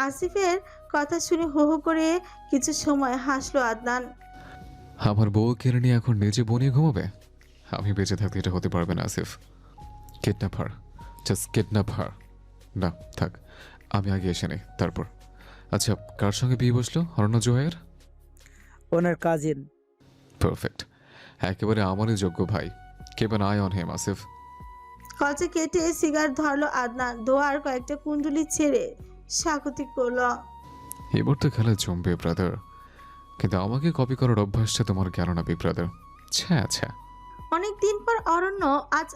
আসিফের কথা শুনে হো হো করে কিছু সময় হাসলো আদনান। আমার বউ কেড়ে নিয়ে এখন নিজে বনিয়ে ঘুমাবে? আমি বেঁচে থাকতে এটা হতে পারবে না আসিফ। কিডন্যাপ হার, জাস্ট কিডন্যাপ হার। না থাক, আমি আগে এসে নেই তারপর। আচ্ছা, কার সঙ্গে বিয়ে বসলো অরণ্য জোহাইয়ের? ওনার কাজিন। পারফেক্ট, একেবারে আমারই যোগ্য ভাই। Keep an eye on him Asif. কচে কেটে সিগারেট ধরলো আদনান, দোয়ার কয়েকটা কুণ্ডুলি ছেড়ে স্বাগতিক করলো। এবার তো খেলা জমবে ব্রাদার, কিন্তু আমাকে কপি করার অভ্যাসটা তোমার গেল না বিগ ব্রাদার। আচ্ছা আচ্ছা। অনেকদিন পর অরণ্য আজ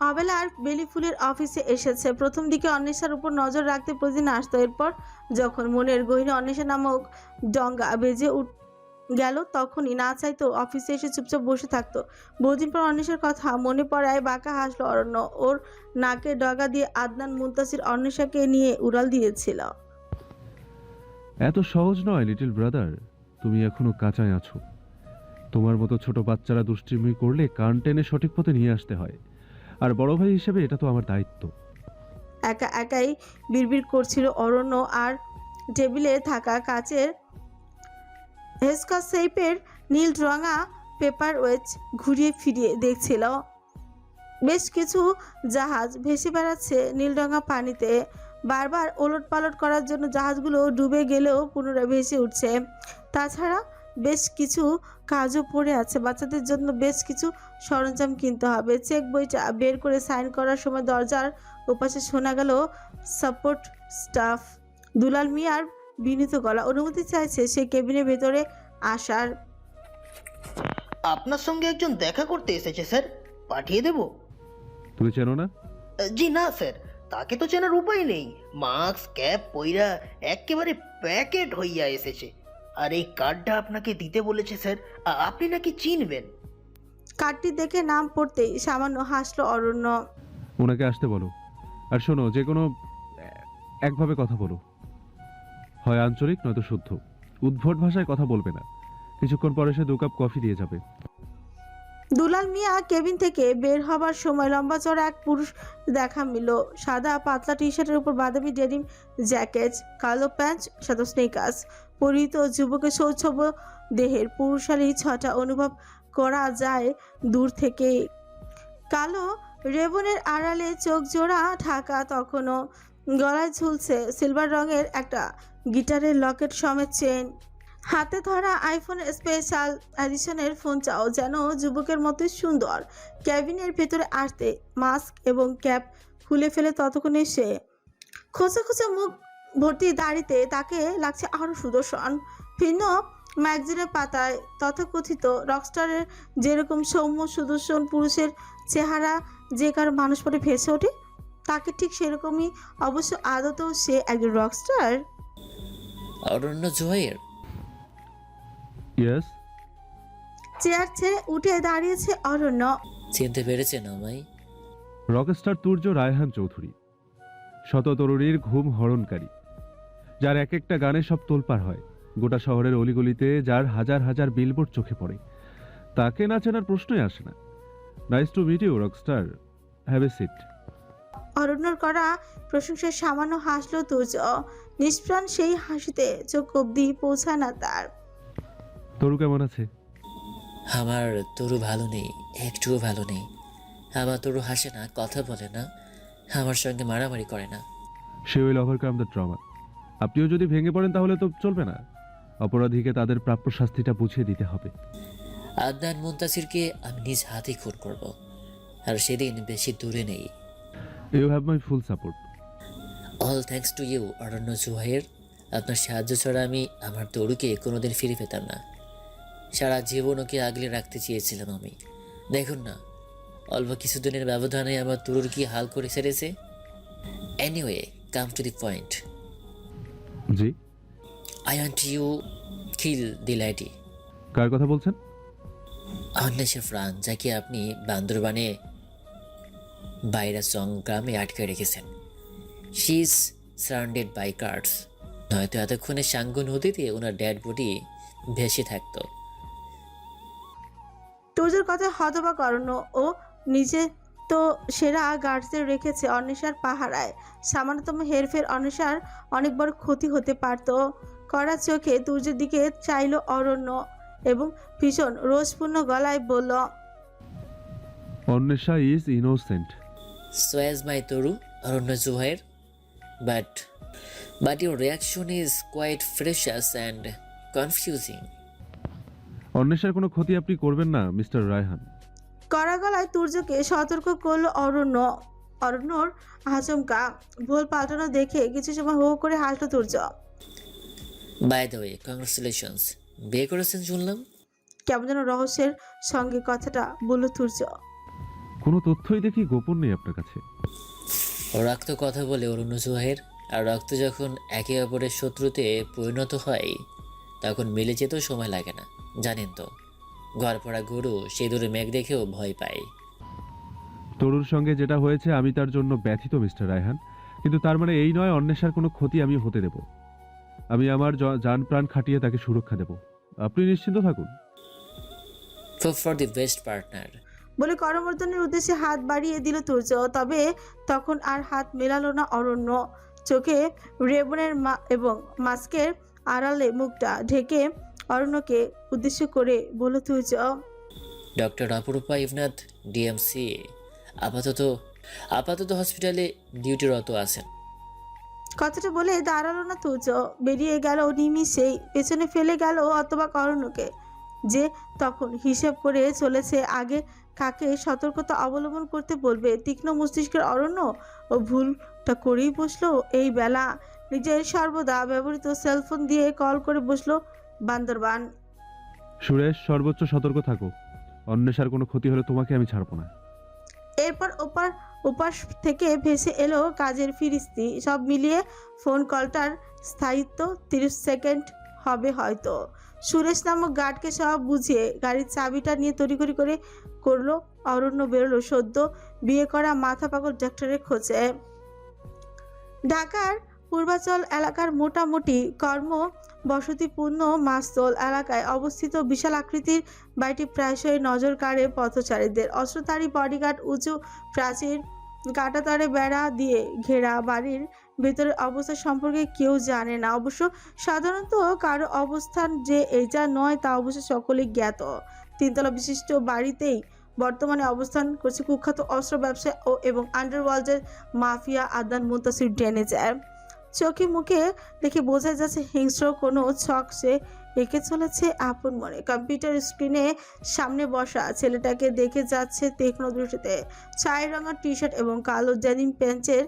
অবেলার বেলি ফুলের অফিসে এসেছে। প্রথম দিকে অন্বেষার উপর নজর রাখতে প্রতিদিন আসতো। এরপর যখন মনের গহীনে অন্বেষা নামক ডঙ্গা বেজে গেল, তখনই না চাইতো অফিসে এসে চুপচাপ বসে থাকতো। বহুদিন পর অন্বেষার কথা মনে পড়ায় বাঁকা হাসলো অরণ্য। ওর নাকে ডগা দিয়ে আদনান মুনতাসির অন্বেষাকে নিয়ে উড়াল দিয়েছিল। এত সহজ নয় লিটল ব্রাদার, তুমি এখনো কাঁচায় আছো। তোমার মতো ছোট বাচ্চারা দুষ্টিমি করলে কান টেনে সঠিক পথে নিয়ে আসতে হয়, আর বড় ভাই হিসেবে এটা তো আমার দায়িত্ব। একা একাই বিড়বিড় করছিল অরণ্য, আর টেবিলে থাকা কাচের হেস্কচ শেপের নীল রঙা পেপার ওয়েট ঘুরিয়ে ফিরিয়ে দেখছিল। বেশ কিছু জাহাজ ভেসে বেড়াচ্ছে নীলরঙা পানিতে। বারবার ওলট পালট করার জন্য জাহাজগুলো ডুবে গেলেও পুনরায় ভেসে উঠছে। তাছাড়া বেশ কিছু কাজও পড়ে আছে। বাচ্চাদের জন্য বেশ কিছু সরঞ্জাম কিনতে হবে। চেক বইটা বের করে সাইন করার সময় দরজার ওপাশে শোনা গেল সাপোর্ট স্টাফ দুলাল মিয়ার বিনীত গলা। অনুমতি চাইছে সে কেবিনের ভেতরে আসার। আপনার সঙ্গে একজন দেখা করতে এসেছে স্যার, পাঠিয়ে দেব? তুমি চেনো না? জি না স্যার, তাকে তো চেনার উপায় নেই। মাস্ক ক্যাপ পইরা একেবারে প্যাকেট হইয়া এসেছে। আর এই কার্ডটা আপনাকে দিতে বলেছে স্যার, আপনি নাকি চিনবেন। কার্ডটি দেখে নাম পড়তেই সামান্য হাসলো অরণ্য। ওনাকে আসতে বলো। আর শোনো, যে কোনো একভাবে কথা বলো, হয় আঞ্চলিক নয়তো শুদ্ধ। উদ্ভট ভাষায় কথা বলবে না। কিছুক্ষণ পরে সে 2 কাপ কফি দিয়ে যাবে। দুলাল মিয়া কেবিন থেকে বের হবার সময় লম্বা চড়া এক পুরুষ দেখা মিলল। সাদা পাতলা টি শার্টের উপর বাদামি ডেনিম জ্যাকেট, কালো প্যান্ট, সাদা স্নেকার্স পরিহিত যুবকের সৌচ্ছব দেহের পুরুষালী ছটা অনুভব করা যায় দূর থেকে। কালো রেবনের আড়ালে চোখ জোড়া ঢাকা, তখনও গলায় ঝুলছে সিলভার রঙের একটা গিটারের লকেট সমেত চেন। হাতে ধরা আইফোনের স্পেশাল এডিশনের ফোনটাও যেন যুবকের মতোই সুন্দর। ক্যাবিনের ভেতরে আসতে মাস্ক এবং ক্যাপ খুলে ফেলে ততক্ষণে সে খোঁচা খোঁচা মুখ ভর্তি দাড়িতে তাকে লাগছে আরও সুদর্শন। ভিন্ন ম্যাগাজিনের পাতায় তথাকথিত রকস্টারের যেরকম সৌম্য সুদর্শন পুরুষের চেহারা যে কারো মানুষ পরে ভেসে ওঠে, তাকে ঠিক সেরকমই অবশ্য আদতেও সে একজন রকস্টার। অরণ্য জোহাইয়ের? ইয়েস। চেয়ার ছেড়ে উঠে দাঁড়িয়েছে অরণ্য। চিনতে পেরেছেন আমায়? রকস্টার তুর্য রায়হান চৌধুরী, শত তরুণীর ঘুম হরণকারী, যার এক একটা গানে সব তোলপাড় হয়। গোটা শহরের অলিগলিতে যার হাজার হাজার বিলবোর্ড চোখে পড়ে, তাকে না চেনার প্রশ্নই আসে না। Nice to meet you rockstar, have a seat. অরণ্যর করা প্রশংসায় সামান্য হাসলো তুর্য। নিষ্প্রাণ সেই হাসিতে চোখ অব্দি পৌঁছায় না তার। তরু কেমন আছে? আমার তরু ভালো নেই, একটুও ভালো নেই। আমার তরু হাসে না, কথা বলে না, আমার সঙ্গে মারামারি করে না। সে উইল ওভারকাম দ্য ট্রমা। আপনিও যদি ভেঙে পড়েন তাহলে তো চলবে না। অপরাধীকে তাদের প্রাপ্য শাস্তিটা বুঝিয়ে দিতে হবে। আদনান মুনতাসিরকে আমি নিজ হাতে খুন করব, আর সেদিন বেশি দূরে নেই। You have my full support. All thanks to you Aranya জোহাইয়ের। আপনার সাহায্য ছাড়া আমি আমার তরুকে কোনোদিন ফিরে পেতাম না। সারা জীবন ওকে আগলে রাখতে চেয়েছিলাম আমি। দেখুন না, অল্প কিছুদিনের ব্যবধানে আমার তরুর কি হাল করে ছেড়েছে। Anyway, come to the point. জি? I want you kill the lady. কার কথা বলছেন? অন্বেষা ফ্রান, যাকে আপনি বান্দরবানে বাইরা চং গ্রামে আটকে রেখেছেন। She is surrounded by cards. নয়তো এতক্ষণে সাঙ্গু নদীতে ওনার ডেড বডি ভেসে থাকতো। তুর্যের কথা হতবাক অরণ্য ও নিজে তো সেরা গার্ডসদের রেখেছে অন্বেষার পাহারায়। সামান্যতম হেরফের অন্বেষার অনেক বড় ক্ষতি হতে পারত। কড়া চোখে তুর্যের দিকে চাইল অরণ্য এবং ভীষণ রোষপূর্ণ গলায় বলল, Anwesha is innocent. So as my Toru, Arunna Zuhair. But your reaction is quite precious and confusing. অন্বেষার কোনো ক্ষতি আপনি করবেন না মিস্টার রায়হান। কড়া গলায় তুর্যকে সতর্ক করলো অরণ্য। অরণ্যর আচমকা ভুল পাল্টানো দেখে কিছু সময় হো করে হাসলো Turjo. By the way, congratulations. বিয়ে করেছেন শুনলাম। কেমন যেন রহস্যের সঙ্গে কথাটা বলল তুর্য। কোনো তথ্যই দেখি গোপন নেই আপনার কাছে। রক্ত কথা বলে অরুণ জুহাইর, আর রক্ত যখন একে অপরের শত্রুতে পরিণত হয় তখন মিলে যেতেও সময় লাগে না, জানেন তো। ঘর পড়া গরু সেই দূরে মেঘ দেখেও ভয় পায়। তরুর সঙ্গে যেটা হয়েছে আমি তার জন্য ব্যথিত মিস্টার রায়হান, কিন্তু তার মানে এই নয় অন্বেষার কোনো ক্ষতি আমি হতে দেব। আমি আমার জান প্রাণ খাটিয়ে তাকে সুরক্ষা দেব, আপনি নিশ্চিন্ত থাকুন। For the best partner. বলে করমর্দনের উদ্দেশ্যে হাত বাড়িয়ে দিল তুর্য। তবে তখন আর হাত মেলালো না অরণ্য। চোখে রেবনের এবং মাস্কের আড়ালে মুখটা ঢেকে অরণ্যকে উদ্দেশ্য করে বলল তুর্য, ডক্টর অপরূপা ইভনাথ ডিএমসি আপাতত হসপিটালে ডিউটিরত আছেন। কথাটা বলে দাঁড়ালো না তুর্য, বেরিয়ে গেল নিমিষেই। পেছনে ফেলে গেল অথবা অরণ্যকে, যে তখন হিসেব করে চলেছে আগে কাকে সতর্কতা অবলম্বন করতে বলবে। তীক্ষ্ণ মস্তিষ্কের অরণ্য ও ভুলটা করেই বসলো এই বেলা। নিজের সর্বদা ব্যবহৃত সেলফোন দিয়ে কল করে বসলো বান্দরবান। সুরেশ, সর্বোচ্চ সতর্ক থাকো, অন্বেষার কোনো ক্ষতি হলে তোমাকে আমি ছাড়বো না। এরপর উপাস থেকে ভেসে এলো কাজের ফিরিস্তি। সব মিলিয়ে ফোন কলটার স্থায়িত্ব 30 সেকেন্ড হবে হয়তো। সুরেশ নামক গার্ডকে সব বুঝিয়ে গাড়ির চাবিটা নিয়ে তড়িঘড়ি করে করলো অরণ্য বেরোলো সদ্য বিয়ে করা মাথা পাগল ডাক্তারের খোঁজে। ঢাকার পূর্বাচল এলাকার মোটামুটি কর্মবসতিপূর্ণ মাস্তল এলাকায় অবস্থিত বিশাল আকৃতির বাড়িটি প্রায়শই নজর কাড়ে পথচারীদের। অস্ত্রধারী বডিগার্ড, উঁচু প্রাচীর, কাঁটাতারে বেড়া দিয়ে ঘেরা বাড়ির ভেতরের অবস্থা সম্পর্কে কেউ জানে না। অবশ্য সাধারণত কারো অবস্থান যে এটা নয় তা অবশ্য সকলেই জ্ঞাত। 3 তলা বিশিষ্ট বাড়িতেই বর্তমানে অবস্থান করছে কুখ্যাত অস্ত্র ব্যবসায়ী এবং আন্ডারওয়ার্ল্ডের মাফিয়া আদনান মুনতাসির ড্যানেজার। চোখে মুখে দেখে বোঝা যাচ্ছে হিংস্র কোনো ছক সে এঁকে চলেছে আপন মনে। কম্পিউটার স্ক্রিনে সামনে বসা ছেলেটাকে দেখে যাচ্ছে তীক্ষ্ণ দৃষ্টিতে। ছাই রঙের টি শার্ট এবং কালো ডেনিম প্যান্টের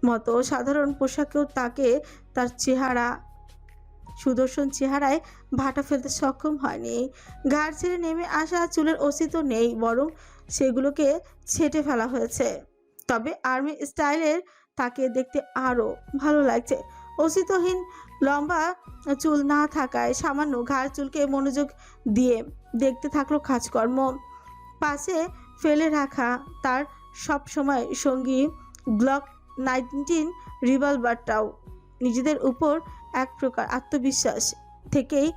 মতো সাধারণ পোশাকেও তাকে তার সুদর্শন চেহারায় ভাটা ফেলতে সক্ষম হয়নি। ঘাড় ছেড়ে নেমে আসা চুলের অস্তিত্ব নেই, বরং সেগুলোকে ছেঁটে ফেলা হয়েছে। তবে আর্মি স্টাইলের তাকে দেখতে আরও ভালো লাগছে। অস্তিত্বহীন লম্বা চুল না থাকায় সামান্য ঘাড় চুলকে মনোযোগ দিয়ে দেখতে থাকলো কাজকর্ম। পাশে ফেলে রাখা তার সব সময় সঙ্গী গ্লক 19 রিভলভারটাও। নিজেদের উপর এক প্রকার আত্মবিশ্বাস থেকেই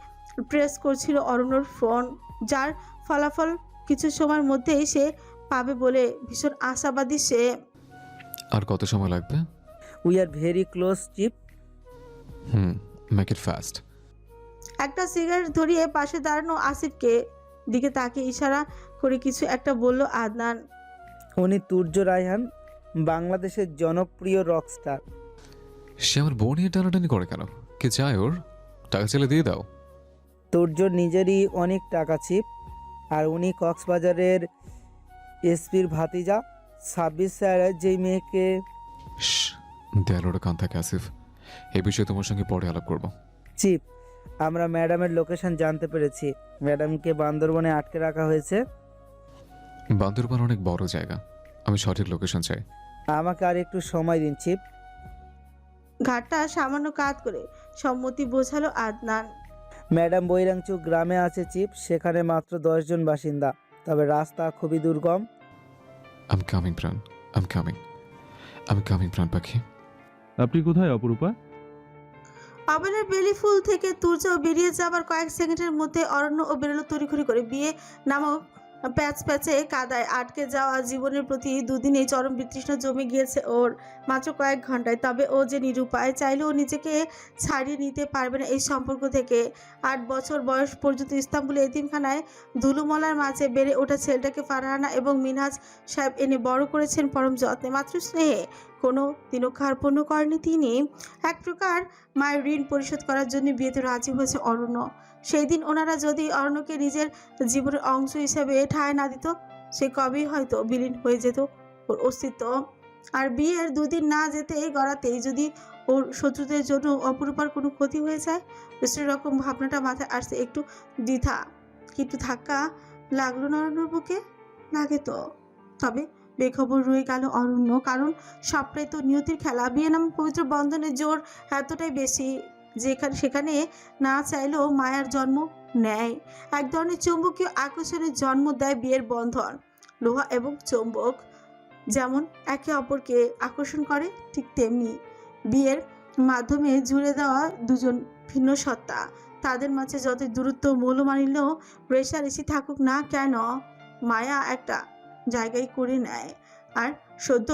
প্রেস করছিল অরণ্যর ফোন, যার ফলাফল কিছু সময়ের মধ্যেই সে পাবে বলে ভীষণ আশাবাদী সে। আর কত সময় লাগবে? We are very close chief. Make it fast. একটা সিগারেট ধরিয়ে পাশে দাঁড়ানো আসিফকে দিকে তাকে ইশারা করে কিছু একটা বলল আদনান। উনি তুর্য রায়হান, বাংলাদেশের জনপ্রিয় রকস্টার। সে আমার বউ নিয়ে টানাটানি করে কেন? কে চায় ওর? টাকা চাইলে দিয়ে দাও। তুর্যর নিজেরই অনেক টাকা চিপ, আর উনি কক্সবাজারের এসপির ভাতিজা। 26 স্যার যেই মেয়েকে। দেয়ালোটা কান থাকে আসিফ, এই বিষয়ে তোমার সঙ্গে পরে আলাপ করব। চিপ, আমরা ম্যাডামের লোকেশন জানতে পেরেছি। ম্যাডামকে বান্দরবনে আটকে রাখা হয়েছে। বান্দরবান অনেক বড় জায়গা, আমি সঠিক লোকেশন চাই। আমাকে আর একটু সময় দিন চিপ। ঘাটটা সামান্য কাত করে সম্মতি বোঝালো আদনান। ম্যাডাম বৈরাংচু গ্রামে আছে চিপ, সেখানে মাত্র 10 জন বাসিন্দা, তবে রাস্তা খুবই দুর্গম। আমি কামিং প্রাণ, আমি কামিং প্রাণ পাখি। আপনি কোথায় অপরূপা? অবেলার বেলি ফুল থেকে তুর্য বেরিয়ে যাবার কয়েক সেকেন্ডের মধ্যে অরণ্য ও বেরোলো তড়িঘড়ি করে। বিয়ে নামক প্যাচ প্যাচে কাদায় আটকে যাওয়া জীবনের প্রতি দুদিনেই চরম বিতৃষ্ণা জমে গিয়েছে ওর, মাত্র কয়েক ঘন্টায়। তবে ও যে নিরুপায়, চাইলেও নিজেকে ছাড়িয়ে নিতে পারবে না এই সম্পর্ক থেকে। 8 বছর বয়স পর্যন্ত ইস্তাম্বুলে এতিমখানায় ধুলোমলার মাঝে বেড়ে ওঠা ছেলেটাকে ফারহানা এবং মিনহাজ সাহেব এনে বড় করেছেন পরম যত্নে, মাত্র স্নেহে। কোনো দিনও কার্পণ্য করেনি তিনি। এক প্রকার মায়ের ঋণ পরিশোধ করার জন্য বিয়েতে রাজি হয়েছে অরণ্য। সেই দিন ওনারা যদি অরণ্যকে নিজের জীবনের অংশ হিসেবে ঠাঁই না দিত, সে কবেই হয়তো বিলীন হয়ে যেত ওর অস্তিত্ব। আর বিয়ের 2 দিন না যেতেই গড়াতেই যদি ওর শত্রুদের জন্য অপরূপার কোনো ক্ষতি হয়ে যায়, বিশ্রের রকম ভাবনাটা মাথায় আসতে একটু দ্বিধা, একটু ধাক্কা লাগলো না অরণ্যর বুকে? লাগে তো। তবে বেখবর রয়ে গেল অরণ্য, কারণ সবটাই তো নিয়তির খেলা। বিয়ে নাম পবিত্র বন্ধনের জোর এতটাই বেশি সেখানে না চাইলেও মায়ার জন্ম নেয়। এক ধরনের চৌম্বকীয় আকর্ষণের জন্ম দেয় বিয়ের বন্ধন। লোহা এবং চৌম্বক যেমন একে অপরকে আকর্ষণ করে, ঠিক তেমনি বিয়ের মাধ্যমে জুড়ে দেওয়া দুজন ভিন্ন সত্তা। তাদের মাঝে যতই দূরত্ব মৌলমালিন্য রেষারেষি থাকুক না কেন, মায়া একটা জায়গায় করে নেয়। আর সদ্য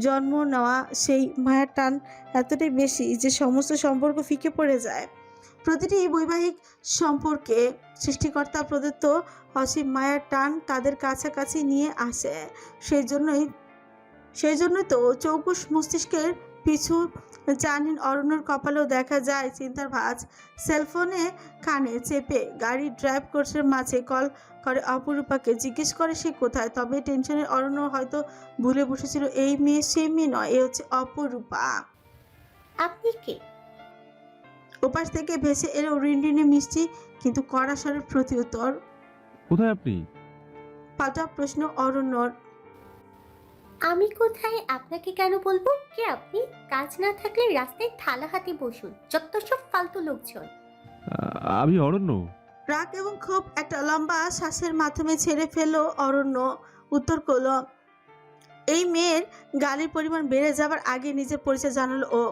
জন্ম নেওয়া সেই মায়ার টান এতটাই বেশি যে সমস্ত সম্পর্ক ফিকে পড়ে যায়। প্রতিটি বৈবাহিক সম্পর্কে সৃষ্টিকর্তা প্রদত্ত অসীম মায়ার টান তাদের কাছাকাছি নিয়ে আসে। সেই জন্যই তো চৌকুশ মস্তিষ্কের পিছু জানিন অরণ্যর কপালেও দেখা যায় চিন্তার ভাঁজ। সেলফোনে কানে চেপে গাড়ি ড্রাইভ করছে, মাঝে কল করে অপরূপাকে, জিজ্ঞেস করে সে কোথায়। তবে টেনশনের অরণ্য হয়তো ভুলে বসেছিল এই মেয়ে সেই মেয়ে নয়, এ হচ্ছে অপরূপা। আপনি কে? ওপাশ থেকে ভেসে এলো রিনরিনে মিষ্টি কিন্তু কড়া স্বরের প্রতি উত্তর। কোথায় আপনি? পাল্টা প্রশ্ন অরণ্যর। আমি কোথায় আপনাকে কেন বলবো? কে আপনি? কাজ না থাকলে রাস্তায় থালা হাতে বসুন, যত সব ফালতু লোকজন। আমি অরণ্য। রাগ এবং ক্ষোভ একটা লম্বা শ্বাসের মাধ্যমে ছেড়ে ফেললো অরণ্য। উত্তর করলো। এই মেয়ের গালির পরিমাণ বেড়ে যাবার আগে নিজের পরিচয় জানালো ও।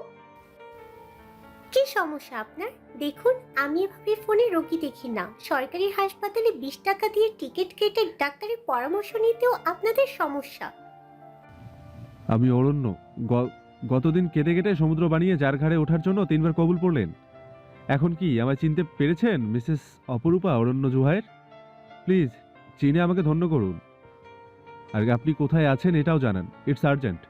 কি সমস্যা আপনার? দেখুন, আমি এভাবে ফোনে রোগী দেখি না। সরকারি হাসপাতালে 20 টাকা দিয়ে টিকিট কেটে ডাক্তারের পরামর্শ নিতেও আপনাদের সমস্যা। আমি অরণ্য। গতদিন কেটে কেটে সমুদ্র বানিয়ে যার ঘাড়ে ওঠার জন্য 3 বার কবুল পড়লেন। এখন কি আমায় চিনতে পেরেছেন মিসেস অপরূপা অরণ্য জুহায়ের? প্লিজ চিনে আমাকে ধন্য করুন। আর আপনি কোথায় আছেন এটাও জানান। It's urgent.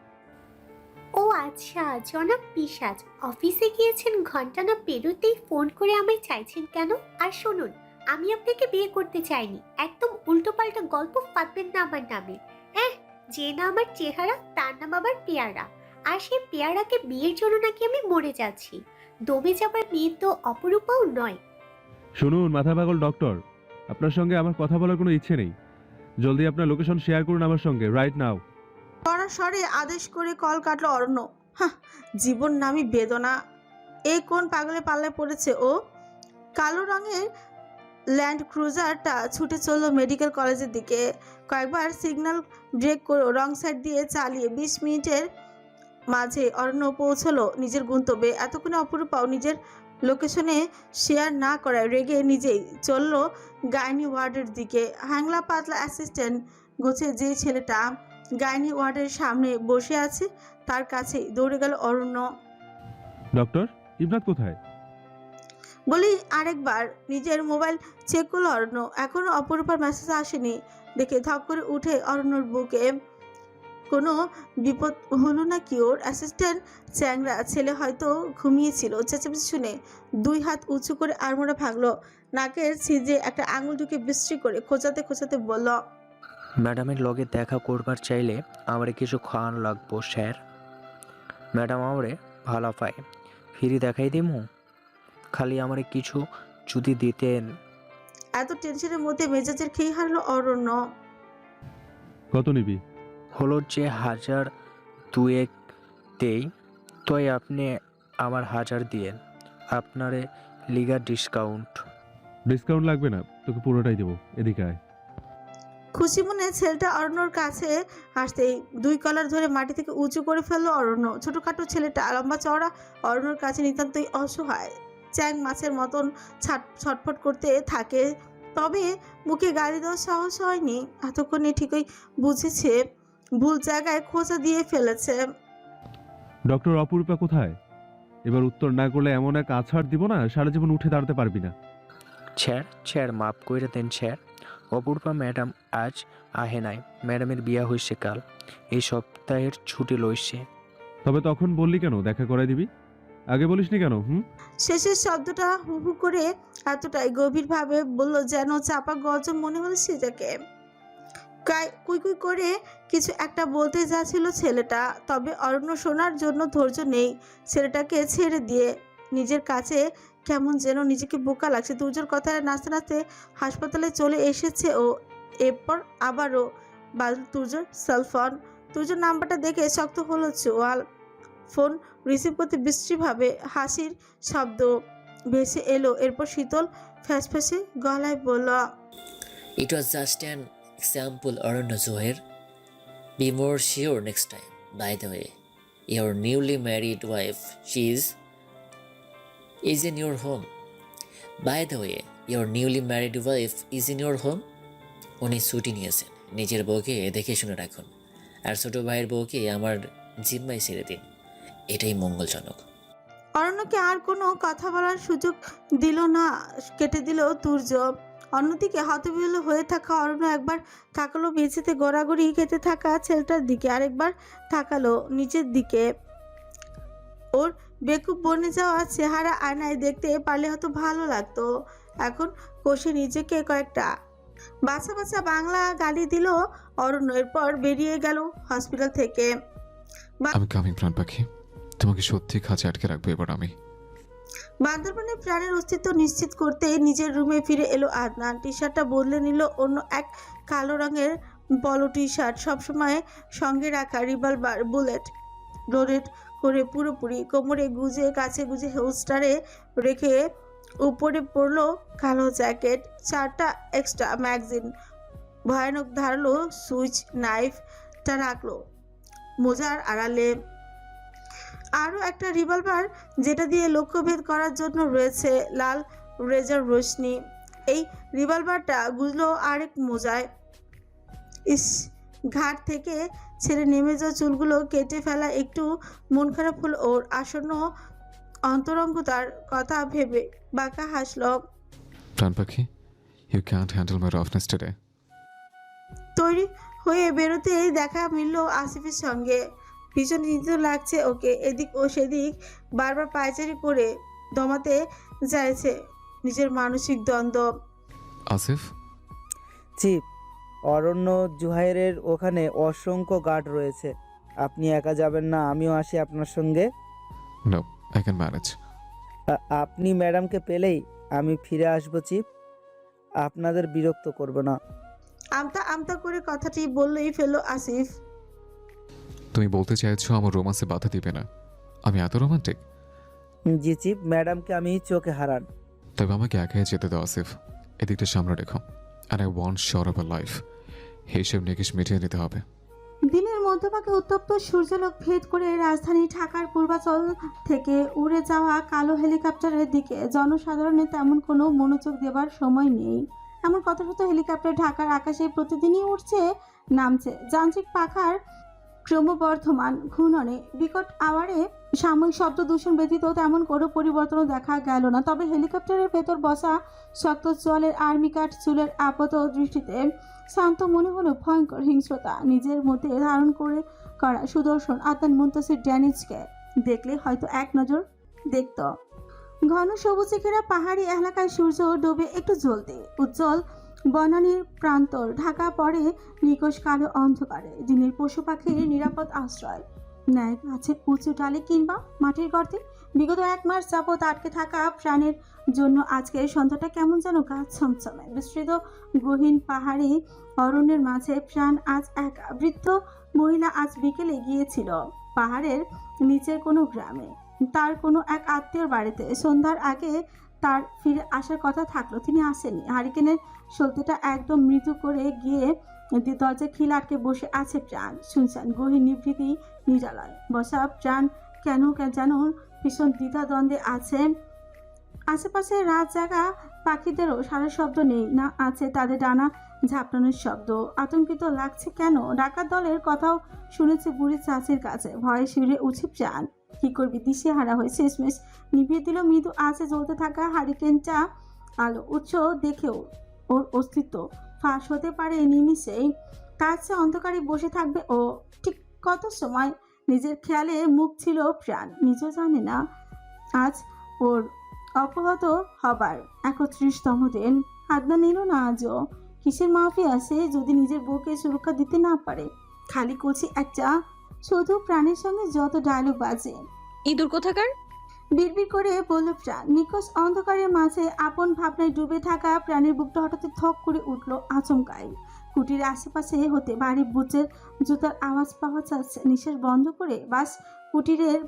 ও আচ্ছা, জনাব পিশাচ, অফিসে গিয়েছেন, ঘন্টা না পেরোতেই ফোন করে আমায় চাইছেন কেন? আর শুনুন, আমি আপনাকে বিয়ে করতে চাইনি। একদম উল্টোপাল্টা গল্প ফাঁদবেন না আমার নামে। হ্যাঁ, যে না আমার চেহারা তার নাম আবার পেয়ারা। আর সেই পেয়ারাকে বিয়ের জন্য নাকি আমি মরে যাচ্ছি। দমে যাবার মেয়ে তো অপরূপাও নয়। শুনুন মাথা পাগল ডক্টর, আপনার সঙ্গে আমার কথা বলার কোনো ইচ্ছে নেই। জলদি আপনার লোকেশন শেয়ার করুন আমার সঙ্গে, রাইট নাও। কড়া স্বরে আদেশ করে কল কাটলো অরণ্য। জীবন নামই বেদনা। এই কোন পাগলে পাল্লায় পড়েছে ও? কালো রঙের ল্যান্ড ক্রুজারটা ছুটে চললো মেডিকেল কলেজের দিকে। কয়েকবার সিগন্যাল ব্রেক করে রং সাইড দিয়ে চালিয়ে 20 মিনিটের মাঝে অরণ্য পৌঁছলো নিজের গন্তব্যে। এতক্ষণে অপরূপাও নিজের লোকেশনে শেয়ার না করায় রেগে নিজেই চলল গাইনি ওয়ার্ডের দিকে। হ্যাংলা পাতলা অ্যাসিস্ট্যান্ট গোছে যে ছেলেটা গাইনি ওয়ার্ডের সামনে বসে আছে তার কাছে দৌড়ে গেল অরণ্য। ডক্টর ইবনাথ কোথায়? বলি আরেকবার নিজের মোবাইল চেক করলো অরণ্য। এখনো অপরূপার মেসেজ আসেনি দেখে ধক করে উঠে অরণ্যর বুকে। কোনো বিপদ হলো না কি ওর? অ্যাসিস্ট্যান্ট চ্যাংরা ছেলে হয়তো ঘুমিয়েছিল। চেঁচামেচি শুনে 2 হাত উঁচু করে আড়মোড়া ভাঙলো। নাকের ছিদ্রে একটা আঙুল ঢুকে বিশ্রী করে খোঁচাতে খোঁচাতে বলল, ম্যাডামের লগে দেখা করবার চাইলে আমারে কিছু খাওয়ান লাগবো স্যার। ম্যাডাম আমারে ভালো পায়, ফিরি দেখাই দিমু। খালি আমারে কিছু যদি দিতেন। এত টেনশনের মধ্যে মেজাজের খেয়ে হারলো অরণ্য। কত নিবি? হলো যে 1000-2 দেই, তোই আপনি আমার 1000 দিয়েন। আপনারে লিগা ডিসকাউন্ট। ডিসকাউন্ট লাগবে না, তোকে পুরোটাই দেবো। এদিকে আয়। খুশি মনে ছেলেটা অরণ্যর কাছে আসতেই 2 কলার ধরে মাটি থেকে উঁচু করে ফেললো অরণ্য। ছোটখাটো ছেলেটা লম্বা চওড়া অরণ্যর কাছে নিতান্তই অসহায়। চ্যাং মাছের মতন ছটফট করতে থাকে তবে মুখে গালি দেওয়ার সাহস হয়নি। এতক্ষণে ঠিকই বুঝেছে ভুল জায়গায় খোঁচা দিয়ে ফেলেছে। ডক্টর অপরূপা কোথায়? এবার উত্তর না করলে এমন এক আছাড় দিব না, সারা জীবন উঠে দাঁড়াতে পারবি না। স্যার মাফ করে দেন স্যার। অপূর্বা ম্যাডাম আজ আহে নাই। ম্যাডামের বিয়া হয়েছে কাল, এই সপ্তাহের ছুটি লইছে। তবে তখন বললি কেন দেখা করাই দিবি? আগে বলিসনি কেন? শেষের শব্দটা হু হু করে এতটাই গভীরভাবে বলল যেন চাপা গর্জন মনে হলো সেটাকে। কুই কুই করে কিছু একটা বলতে যাচ্ছিল ছেলেটা, তবে অরণ্য শোনার জন্য ধৈর্য নেই। ছেলেটাকে ছেড়ে দিয়ে নিজের কাছে কেমন যেন নিজেকে বোকা লাগছে। তুর্যর কথায় নাচতে নাচতে হাসপাতালে চলে এসেছে ও। এরপর আবারও বাজল তুর্যর সেলফোন। তুর্যর নাম্বারটা দেখে শক্ত হলো চোয়াল। ফোন রিসিভ করতে বিশ্রীভাবে হাসির শব্দ ভেসে এলো। এরপর শীতল ফ্যাসফ্যাসে গলায় বলল, It was just an example, Aranya Zohair. Be more sure next time. By the way, your newly married wife, is in your home. By the way, your newly married wife is in your home. উনি ছুটি নিয়েছেন। নিজের বউকে দেখে শুনে রাখুন, আর ছোট ভাইয়ের বউকে আমার জিম্মায় ছেড়ে দিন, এটাই মঙ্গলজনক। অরণ্যকে আর কোনো কথা বলার সুযোগ দিল না, কেটে দিল তুর্য। অন্যদিকে হতবিহ্বল হয়ে থাকা অরণ্য একবার তাকালো মেঝেতে গড়াগড়ি খেতে থাকা ছেলেটার দিকে, আরেকবার তাকালো নিচের দিকে। ওর বেকুব বনে যাওয়া চেহারা আয়নায় দেখতে পারলে হয়তো ভালো লাগতো। এখন কষে নিজেকে কয়েকটা বাছা বাছা বাংলা গালি দিল অরণ্য। এরপর বেরিয়ে গেল হসপিটাল থেকে। আমি কামিং প্রাণ পাখি, তোমাকে সত্যি খাঁচে আটকে রাখবো এবার আমি। বান্দরবনে প্রাণের অস্তিত্ব নিশ্চিত করতে নিজের রুমে ফিরে এলো আদনান। টি শার্টটা বদলে নিল অন্য এক কালো রঙের পলো টি শার্ট। সবসময় সঙ্গে রাখা রিভলভার বুলেট লোডেড করে পুরোপুরি কোমরে গুজে কাছে গুজে হোস্টারে রেখে উপরে পড়লো কালো জ্যাকেট, 4টা এক্সট্রা ম্যাগাজিন, ভয়ানক ধারালো সুইচ নাইফটা রাখলো মোজার আড়ালে। আরও একটা রিভলভার যেটা দিয়ে লক্ষ্যভেদ করার জন্য রয়েছে লাল রেজার রোশনি। এই রিভলভারটা গুজলো আরেক মোজায়। ইস, ঘাট থেকে ছেড়ে নেমে যাওয়া চুলগুলো কেটে ফেলা একটু মন খারাপ হলো ওর। আসন্ন অন্তরঙ্গতার কথা ভেবে বাঁকা হাসল। প্রাণ পাখি, you can't handle my roughness today. তৈরি হয়ে বেরোতেই দেখা মিলল আসিফের সঙ্গে। ভীষণ চিন্তিত লাগছে ওকে। এদিক ও সেদিক বারবার পায়চারি করে দমাতে চাইছে নিজের মানসিক দ্বন্দ্ব। আসিফ, চিফ, অরণ্য জুহাইরের ওখানে অসংখ্য গার্ড রয়েছে। আপনি একা যাবেন না, আমিও আসি আপনার সঙ্গে। No, I can manage. আপনি ম্যাডামকে পেলেই আমি ফিরে আসবো চিফ, আপনাদের বিরক্ত করব না। আমতা আমতা করে কথাটি বললেই ফেলল আসিফ। তুমি বলতে চাইছো আমার রোমান্সে বাধা দিবে না? আমি এত রোমান্টিক? জি চিফ, ম্যাডামকে আমি চোখে হারান। তবে আমাকে একাই যেতে দাও আসিফ, এদিকটা সামনে রেখো। And I want sure of a life. হিসেব নিকেশ মিটিয়ে নিতে হবে। দিনের মধ্যভাগে উত্তপ্ত সূর্যালোক ভেদ করে রাজধানী ঢাকার পূর্বাঞ্চল থেকে উড়ে যাওয়া কালো হেলিকপ্টারের দিকে জনসাধারণের তেমন কোনো মনোযোগ দেবার সময় নেই। এমন কত শত হেলিকপ্টার ঢাকার আকাশে প্রতিদিনই উঠছে নামছে। যান্ত্রিক পাখার ক্রমবর্ধমান ঘূর্ণনে বিকট আওয়ারে সাময়িক শব্দ দূষণ ব্যতীত তেমন কোনো পরিবর্তনও দেখা গেল না। তবে হেলিকপ্টারের ভেতর বসা শক্ত জলের আর্মি কাঠ চুলের আপাত দৃষ্টিতে শান্ত মনে হলো ভয়ঙ্কর হিংস্রতা নিজের মধ্যে ধারণ করা সুদর্শন আদনান মুনতাসির ড্যানিজকে দেখলে হয়তো এক নজর দেখত। ঘন সবুজে ঘেরা পাহাড়ি এলাকায় সূর্য ডুবে একটু জ্বলতে উজ্জ্বল বনানীর প্রান্তর ঢাকা পড়ে নিকশ কালো অন্ধকারে। দিনের পশু পাখির নিরাপদ আশ্রয় ন্যায় গাছের উঁচু ডালে কিংবা মাটির গর্তে বিগত 1 মাস যাবৎ আটকে থাকা প্রাণের জন্য আজকের সন্ধ্যাটা কেমন যেন গা ছমছমে। বিস্তৃত গহীন পাহাড়ি অরণ্যের মাঝে প্রাণ আজ এক বৃদ্ধ মহিলা আজ বিকেলে গিয়েছিল পাহাড়ের নিচের কোনো গ্রামে, তার কোনো এক আত্মীয়র বাড়িতে। সন্ধ্যার আগে তার ফিরে আসার কথা থাকলো, তিনি আসেনি। হারিকেনের সলতেটা একদম মৃদু করে গিয়ে দরজা খিল আটকে বসে আছে প্রাণ। শুনছেন গহীন নিভৃতি নিরালয় বসা প্রাণ কেন যেন ভীষণ দ্বিধা দ্বন্দ্বে আছে। আশেপাশে রাত জাগা পাখিদেরও সারা শব্দ নেই, না আছে তাদের ডানা ঝাপটানোর শব্দ। আতঙ্কিত লাগছে কেন? ডাকাত দলের কথাও শুনেছে বুড়ি চাচির কাছে। ভয়ে শিউরে উঠে প্রাণ। কি করবি? দিশেহারা হয়ে শেষমেশ নিভিয়ে দিল মৃদু আঁচে জ্বলতে থাকা হারিকেনটা। আলো উৎস দেখেও ওর অস্তিত্ব ফাঁস হতে পারে নিমিষেই। তার চেয়ে অন্ধকারে বসে থাকবে ও। ঠিক কত সময় নিজের খেয়ালে মুখ ছিল প্রাণ নিজেও জানে না। আজ ওর অপহত হবার 31তম দিন। আদনান নিল না আজও। কিসের মাফি আছে যদি নিজের বউকে সুরক্ষা দিতে না পারে? খালি কচি একটা শুধু প্রাণের সঙ্গে যত ডায়লগ বাজে। ইঁদুর কোথাকার! বিড়বিড় করে বলল প্রাণ। নিখোঁজ অন্ধকারের মাঝে আপন ভাবনায় ডুবে থাকা প্রাণের বুকটা হঠাৎ থক করে উঠল আচমকাই। কুটির আশেপাশে হতে বাড়ি বুচের জুতার আওয়াজ পাওয়া যাচ্ছে। নিঃশ্বাস বন্ধ করে বাস কুটিরের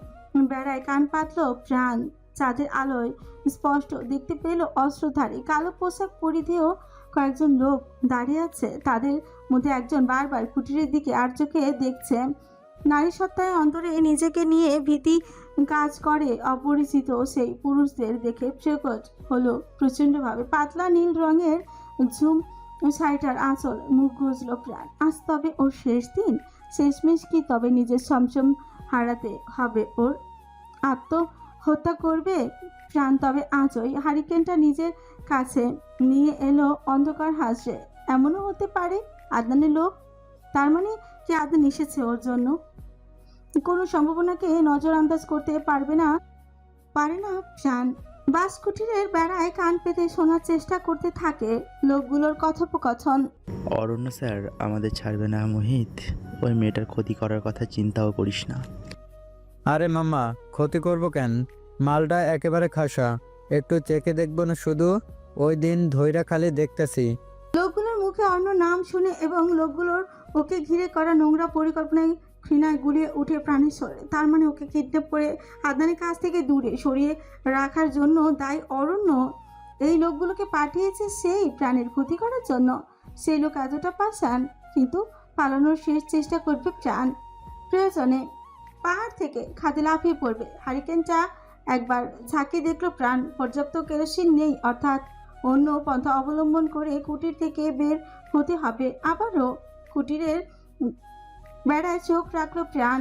বেড়ায় কান পাতল প্রাণ। চাঁদের আলোয় স্পষ্ট দেখতে পেল অস্ত্রধারী কালো পোশাক পরিধেয় কয়েকজন লোক দাঁড়িয়ে আছে। তাদের মধ্যে একজন বারবার কুটিরের দিকে আর চোখে দেখছে। নারী সত্তায় অন্তরে নিজেকে নিয়ে ভীতি কাজ করে। অপরিচিত সেই পুরুষদের দেখে প্রকট হলো প্রচণ্ডভাবে। পাতলা নীল রঙের ঝুম শাড়িটার আঁচল মুখ গুজল প্রাণ। আজ তবে ওর শেষ দিন। শেষমেশ কি তবে নিজের সমসম হারাতে হবে ওর? আত্মহত্যা করবে প্রাণ তবে আজই। হারিকেনটা নিজের কাছে নিয়ে এলো অন্ধকার হাসে। এমনও হতে পারে আদনানের লোক। তার মানে কি আদনান এসেছে ওর জন্য? কোনো সম্ভাবনাকে নজর আন্দাজ করতে পারে না প্রাণ। বাস কুটিরের বেড়ায় কান পেতে শোনার চেষ্টা করতে থাকে লোকগুলোর কথোপকথন। অরণ্য স্যার আমাদের ছাড়বে না মোহিত। ওই মেয়েটার ক্ষতি করার কথা চিন্তাও করিস না। আরে মামা, ক্ষতি করব কেন? মালটা একেবারে খাসা। একটু চেখে দেখব না শুধু? ওই দিন ধৈরা খালি দেখতেছি। লোকগুলোর মুখে অন্য নাম শুনে এবং লোকগুলোর ওকে ঘিরে করা নোংরা পরিকল্পনায় ঘৃণায় গুলিয়ে উঠে প্রাণের শরীরে। তার মানে ওকে কিডন্যাপ করে আদনানের কাছ থেকে দূরে সরিয়ে রাখার জন্য দায়ী অরণ্য। এই লোকগুলোকে পাঠিয়েছে সেই প্রাণের ক্ষতি করার জন্য। সেই লোক এতটা পাষাণ, কিন্তু পালানোর শেষ চেষ্টা করবে প্রাণ। প্রয়োজনে পাহাড় থেকে খাদে লাফিয়ে পড়বে। হারিকেনটা একবার ঝাঁকিয়ে দেখলো প্রাণ। পর্যাপ্ত কেরোসিন নেই, অর্থাৎ অন্য পন্থা অবলম্বন করে কুটির থেকে বের হতে হবে। আবারও কুটিরের বেড়ায় চোখ রাখলো প্রাণ।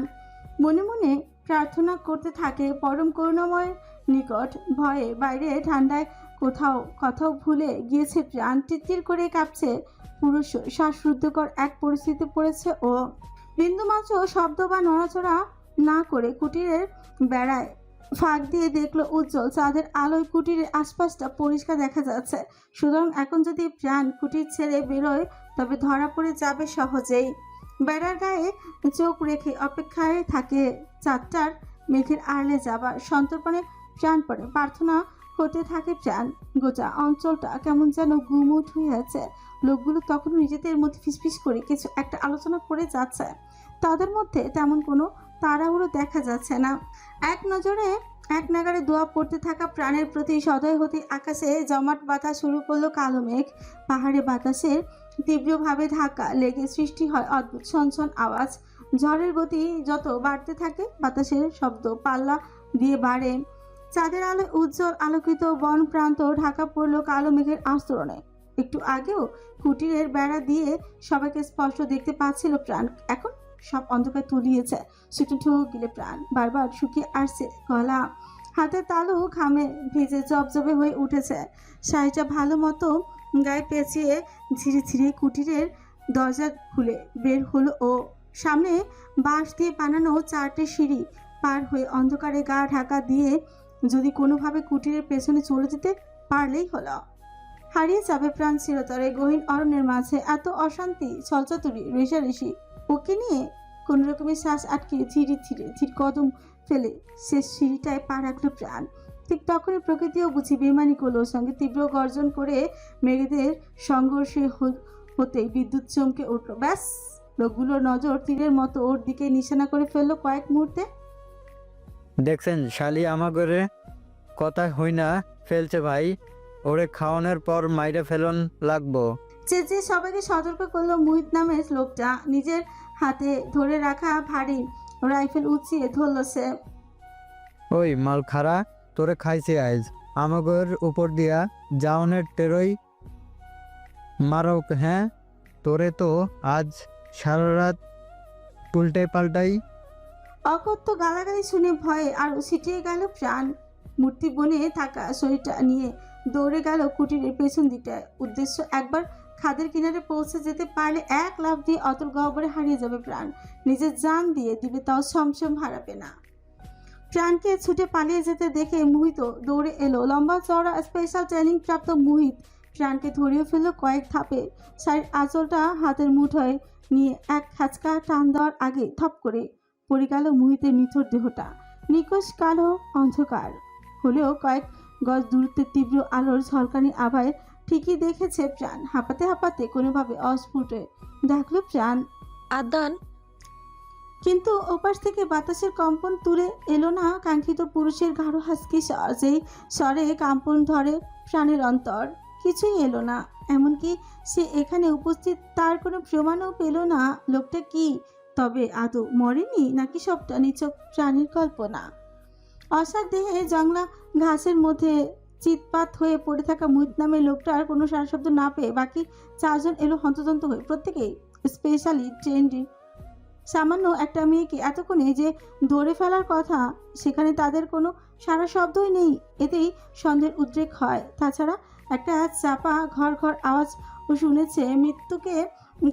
মনে মনে প্রার্থনা করতে থাকে পরম করুণাময় নিকট। ভয়ে বাইরে ঠান্ডায় কোথাও ভুলে গিয়েছে প্রাণ। তিত্তির করে কাঁপছে পুরুষ। শ্বাসরুদ্ধকর এক পরিস্থিতি পড়েছে ও। বিন্দুমাত্র শব্দ বা নড়াচড়া না করে কুটিরের বেড়ায় ফাঁক দিয়ে দেখলো উজ্জ্বল চাঁদের আলোয় কুটিরের আশপাশটা পরিষ্কার দেখা যাচ্ছে। সুতরাং এখন যদি প্রাণ কুটির ছেড়ে বেরোয় তবে ধরা পড়ে যাবে সহজেই। বেড়ার গায়ে চোখ রেখে অপেক্ষায় থাকে চারটার মেঘের আড়লে যাবার। সন্তর্পণে প্রাণ পড়ে প্রার্থনা করতে থাকে প্রাণ। গোটা অঞ্চলটা কেমন যেন গুমুট হয়ে আছে। লোকগুলো তখন নিজেদের মধ্যে ফিসফিস করে কিছু একটা আলোচনা করে যাচ্ছে। তাদের মধ্যে তেমন কোনো তাড়াহুড়ো দেখা যাচ্ছে না। এক নজরে এক নাগারে দোয়া পড়তে থাকা প্রাণের প্রতি সদয় হতে আকাশে জমাট বাঁধা শুরু করলো কালো মেঘ। পাহাড়ে বাতাসের তীব্রভাবে ধাক্কা লেগে সৃষ্টি হয় অদ্ভুত ছনছন আওয়াজ। ঝড়ের গতি যত বাড়তে থাকে বাতাসের শব্দ পাল্লা দিয়ে বাড়ে। চাঁদের আলোয় উজ্জ্বল আলোকিত বন প্রান্ত ঢাকা পড়লো কালো মেঘের আস্তরণে। একটু আগেও কুটিরের বেড়া দিয়ে সবাইকে স্পষ্ট দেখতে পাচ্ছিল প্রাণ। এখন সব অন্ধকার তুলিয়েছে। ছুটে ঠুক গিলে প্রাণ। বারবার শুকিয়ে আসছে গলা। হাতের তালু ঘামে ভিজে জবজবে হয়ে উঠেছে। শাড়িটা ভালো মতো গায়ে পেঁচিয়ে ধীরে ধীরে কুটিরের দরজা খুলে বের হলো ও। সামনে বাঁশ দিয়ে বানানো 4টে সিঁড়ি পার হয়ে অন্ধকারে গা ঢাকা দিয়ে যদি কোনোভাবে কুটিরের পেছনে চলে যেতে পারলেই হলো। হারিয়ে যাবে প্রাণ চিরতরে গহীন অরণ্যের মাঝে। এত অশান্তি, ছলচাতুরি, রেষারেষি। ওকে নিয়ে কোন রকমের শ্বাস আটকে ধীরে ধীরে কদম ফেলে শেষ সিঁড়িটায় পা রাখলো প্রাণ। ঠিক তখনই প্রকৃতিও বুঝি বেমানি করলো। সঙ্গে তীব্র গর্জন করে মেঘেদের সংঘর্ষে হতেই বিদ্যুৎ চমকে উঠলো। ব্যাস, লোকগুলোর নজর তীরের মতো ওর দিকে নিশানা করে ফেললো কয়েক মুহূর্তে। দেখছেন শালি আমাগরে কথা হই না ফেলছে ভাই। ওরে খাওয়ানোর পর মাইরে ফেলন লাগবো। চেঁচিয়ে সবাইকে সতর্ক করলো মুহিত নামের লোকটা। নিজের হাতে ধরে রাখা ভারী রাইফেল উঁচিয়ে ধরল সে। ওই মাল খারা তোরে খাইছে আজ। আমাগর উপর দিয়া জাউনের টেরই মারক। হ্যাঁ, তোরে তো আজ সারা রাত উল্টে পাল্টাই। অকথ্য গালাগালি শুনে ভয়ে আরো ছিটিয়ে গেল প্রাণ। মূর্তি বনে থাকা শরীরটা নিয়ে দৌড়ে গেল কুটিরের পেছন দিকটায়। উদ্দেশ্য একবার খাদের কিনারে পৌঁছে যেতে পারলে এক লাফ দিয়ে অতল গহ্বরে হারিয়ে যাবে প্রাণ। নিজের জান দিয়ে দিবে, তাও সমসম হারাবে না। প্রাণকে ছুটে পালিয়ে যেতে দেখে মোহিত দৌড়ে এলো। লম্বা চওড়া স্পেশাল ট্রেনিং প্রাপ্ত মোহিত প্রাণকে ধরিয়ে ফেললো কয়েক ধাপে। শাড়ির আঁচলটা হাতের মুঠোয় নিয়ে এক খাঁচকা টান দেওয়ার আগে থপ করে পড়ে গেল মোহিতের নিথর দেহটা। নিকোষ কালো অন্ধকার হলেও কয়েক গজ দূরত্বে তীব্র আলোর ঝলকানি আভায় ঠিকই দেখেছে প্রাণ। হাঁপাতে হাঁপাতে কোনোভাবে অস্ফুটে ডাকলো প্রাণ, আদান। কিন্তু ওপাশ থেকে বাতাসের কম্পন তুলে এলো না কাঙ্ক্ষিত পুরুষের গাঢ় হাসকি স্বর। যেই স্বরে কম্পন ধরে প্রাণের অন্তর। কিছুই এলো না, এমনকি সে এখানে উপস্থিত তার কোনো প্রমাণও পেল না। লোকটা কি তবে আদৌ মরেনি, নাকি সবটা নিছক প্রাণীর কল্পনা? অসার দেহে জংলা ঘাসের মধ্যে চিৎপাত হয়ে পড়ে থাকা মুহিত নামের লোকটার কোনো সারশব্দ না পেয়ে বাকি চারজন এলো হন্তদন্ত হয়ে। প্রত্যেকেই স্পেশালি ট্রেন্ড। সামান্য একটা মেয়েকে এতক্ষণে যে ধরে ফেলার কথা, সেখানে তাদের কোনো সারা শব্দই নেই। এতেই সন্দেহের উদ্রেক হয়। তাছাড়া একটা চাপা ঘর ঘর আওয়াজ শুনেছে। মৃত্যুকে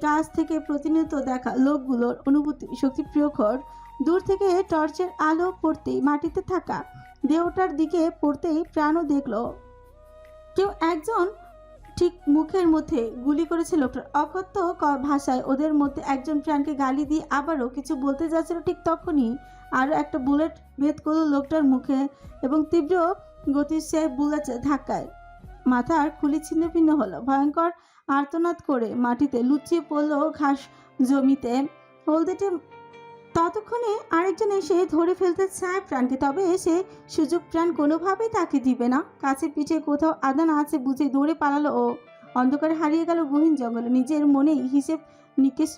কাছ থেকে প্রতিনিয়ত দেখা লোকগুলোর অনুভূতি শক্তি প্রখর। দূর থেকে টর্চের আলো পড়তেই মাটিতে থাকা দেহটার দিকে পড়তেই প্রাণও দেখল কেউ একজন ঠিক মুখের মধ্যে গুলি করেছে লোকটার। অকথ্য ভাষায় ওদের মধ্যে একজন প্রাণকে গালি দিয়ে আবারও কিছু বলতে যাচ্ছিল। ঠিক তখনই আরও একটা বুলেট ভেদ করলো লোকটার মুখে এবং তীব্র গতির সে বুলেট ধাক্কায় মাথার খুলি ছিন্ন ভিন্ন হলো। ভয়ঙ্কর আর্তনাদ করে মাটিতে লুচিয়ে পড়লো ঘাস জমিতে হলদেটে। ততক্ষণে আরেকজন এসে ধরে ফেলতে চায় প্রাণকে, তবে সে সুযোগ প্রাণ কোনোভাবেই তাকে দিবে না। কাছে পিঠে কোথাও আদান আছে বুঝে দৌড়ে পালালো ও। অন্ধকারে হারিয়ে গেল গহীন জঙ্গলে। নিজের মনেই হিসেব নিকেশ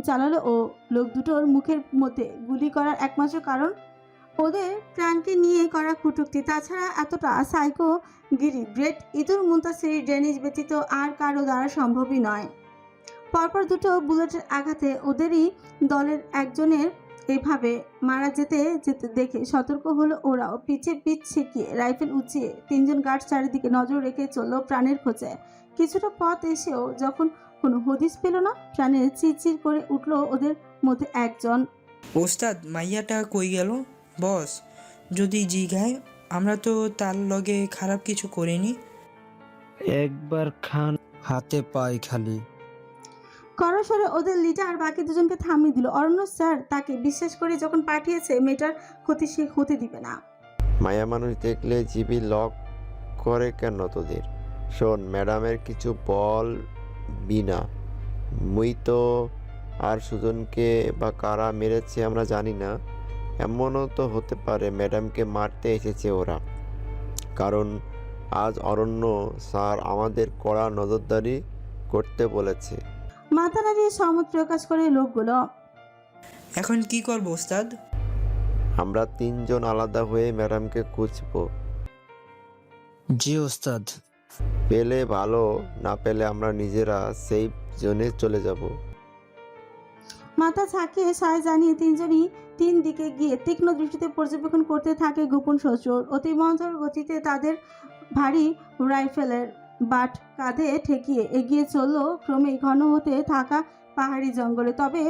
চালালো ও। লোক দুটোর মুখের মধ্যে গুলি করার একমাত্র কারণ ওদের প্রাণকে নিয়ে করা কটূক্তি। তাছাড়া এতটা সাইকো গিরি ব্রেড ইঁদুর মুন্তাসির ডেনিস ব্যতীত আর কারো দ্বারা সম্ভবই নয়। পরপর দুটো বুলেটের আঘাতে ওদেরই দলের একজনের এভাবে মারা যেতে যেতে দেখে সতর্ক হলো ওরাও। পিছে পিছ ছেঁকিয়ে রাইফেল উঁচিয়ে তিনজন গার্ড চারিদিকে নজর রেখে চললো প্রাণের খোঁজে। কিছুটা পথ এসেও যখন কোনো হদিস পেল না, প্রাণের চিরচির করে উঠলো ওদের মধ্যে একজন। ওস্তাদ, মাইয়াটা কই গেল? বস যদি জিগায়, আমরা তো তার লগে খারাপ কিছু করিনি। একবার খান হাতে পায় খালি। করসরে ওদের লিডার বাকি দুজনকে থামিয়ে দিল। অরণ্য স্যার তাকে বিশ্বাস করে যখন পাঠিয়েছে, মেয়েটার ক্ষতি সে হতে দিবে না। মায়া মানুষ দেখলে জিবি লক করে কেন তোদের? শোন, ম্যাডামের কিছু বল বিনা। মুই তো আর সুজনকে বা কারা মেরেছে আমরা জানি না। এমনও তো হতে পারে ম্যাডামকে মারতে এসেছে ওরা, কারণ আজ অরণ্য স্যার আমাদের কড়া নজরদারি করতে বলেছে। মাথা নাড়িয়ে সহমত প্রকাশ করে লোকগুলো। এখন কি করবো ওস্তাদ? আমরা তিনজন আলাদা হয়ে ম্যাডামকে খুঁজবো। জি ওস্তাদ। পেলে ভালো, না পেলে আমরা নিজেরা সেফ জোনে চলে যাব। মাথা ঝাঁকিয়ে সায় জানিয়ে তিনজনই তিন দিকে গিয়ে তীক্ষ্ণ দৃষ্টিতে পর্যবেক্ষণ করতে থাকে গোপন শত্রুর। অতি মন্থর গতিতে তাদের ভারী রাইফেলের বাট কাঁধে ঠেকিয়ে এগিয়ে চলল ক্রমেই ঘন হতে থাকা পাহাড়ি জঙ্গলে। তবে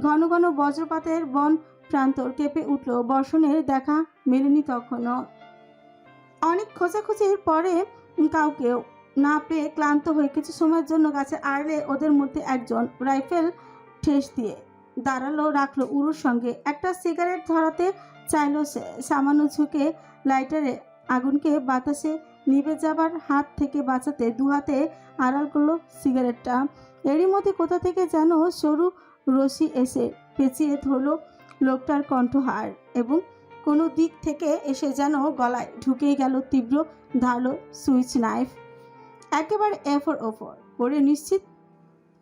ঘন ঘন বজ্রপাতের বন প্রান্তর কেঁপে উঠল। বর্ষণের দেখা মেলেনি তখনও। অনেক খোঁজাখুঁজির পরে কাউকে না পেয়ে ক্লান্ত হয়ে কিছু সময়ের জন্য গাছে আড়লে ওদের মধ্যে একজন রাইফেল ঠেস দিয়ে দাঁড়ালো, রাখলো উরুর সঙ্গে। একটা সিগারেট ধরাতে চাইলো সে। সামান্য ঝুঁকে লাইটারে আগুনকে বাতাসে নিভে যাবার হাত থেকে বাঁচাতে দুহাতে আড়াল করলো সিগারেটটা। এরই মধ্যে কোথা থেকে যেন সরু রশি এসে পেঁচিয়ে ধরলো লোকটার কণ্ঠহার এবং কোনো দিক থেকে এসে যেন গলায় ঢুকেই গেল তীব্র ধারালো সুইচ নাইফ। একেবারে এফর ওফর করে নিশ্চিত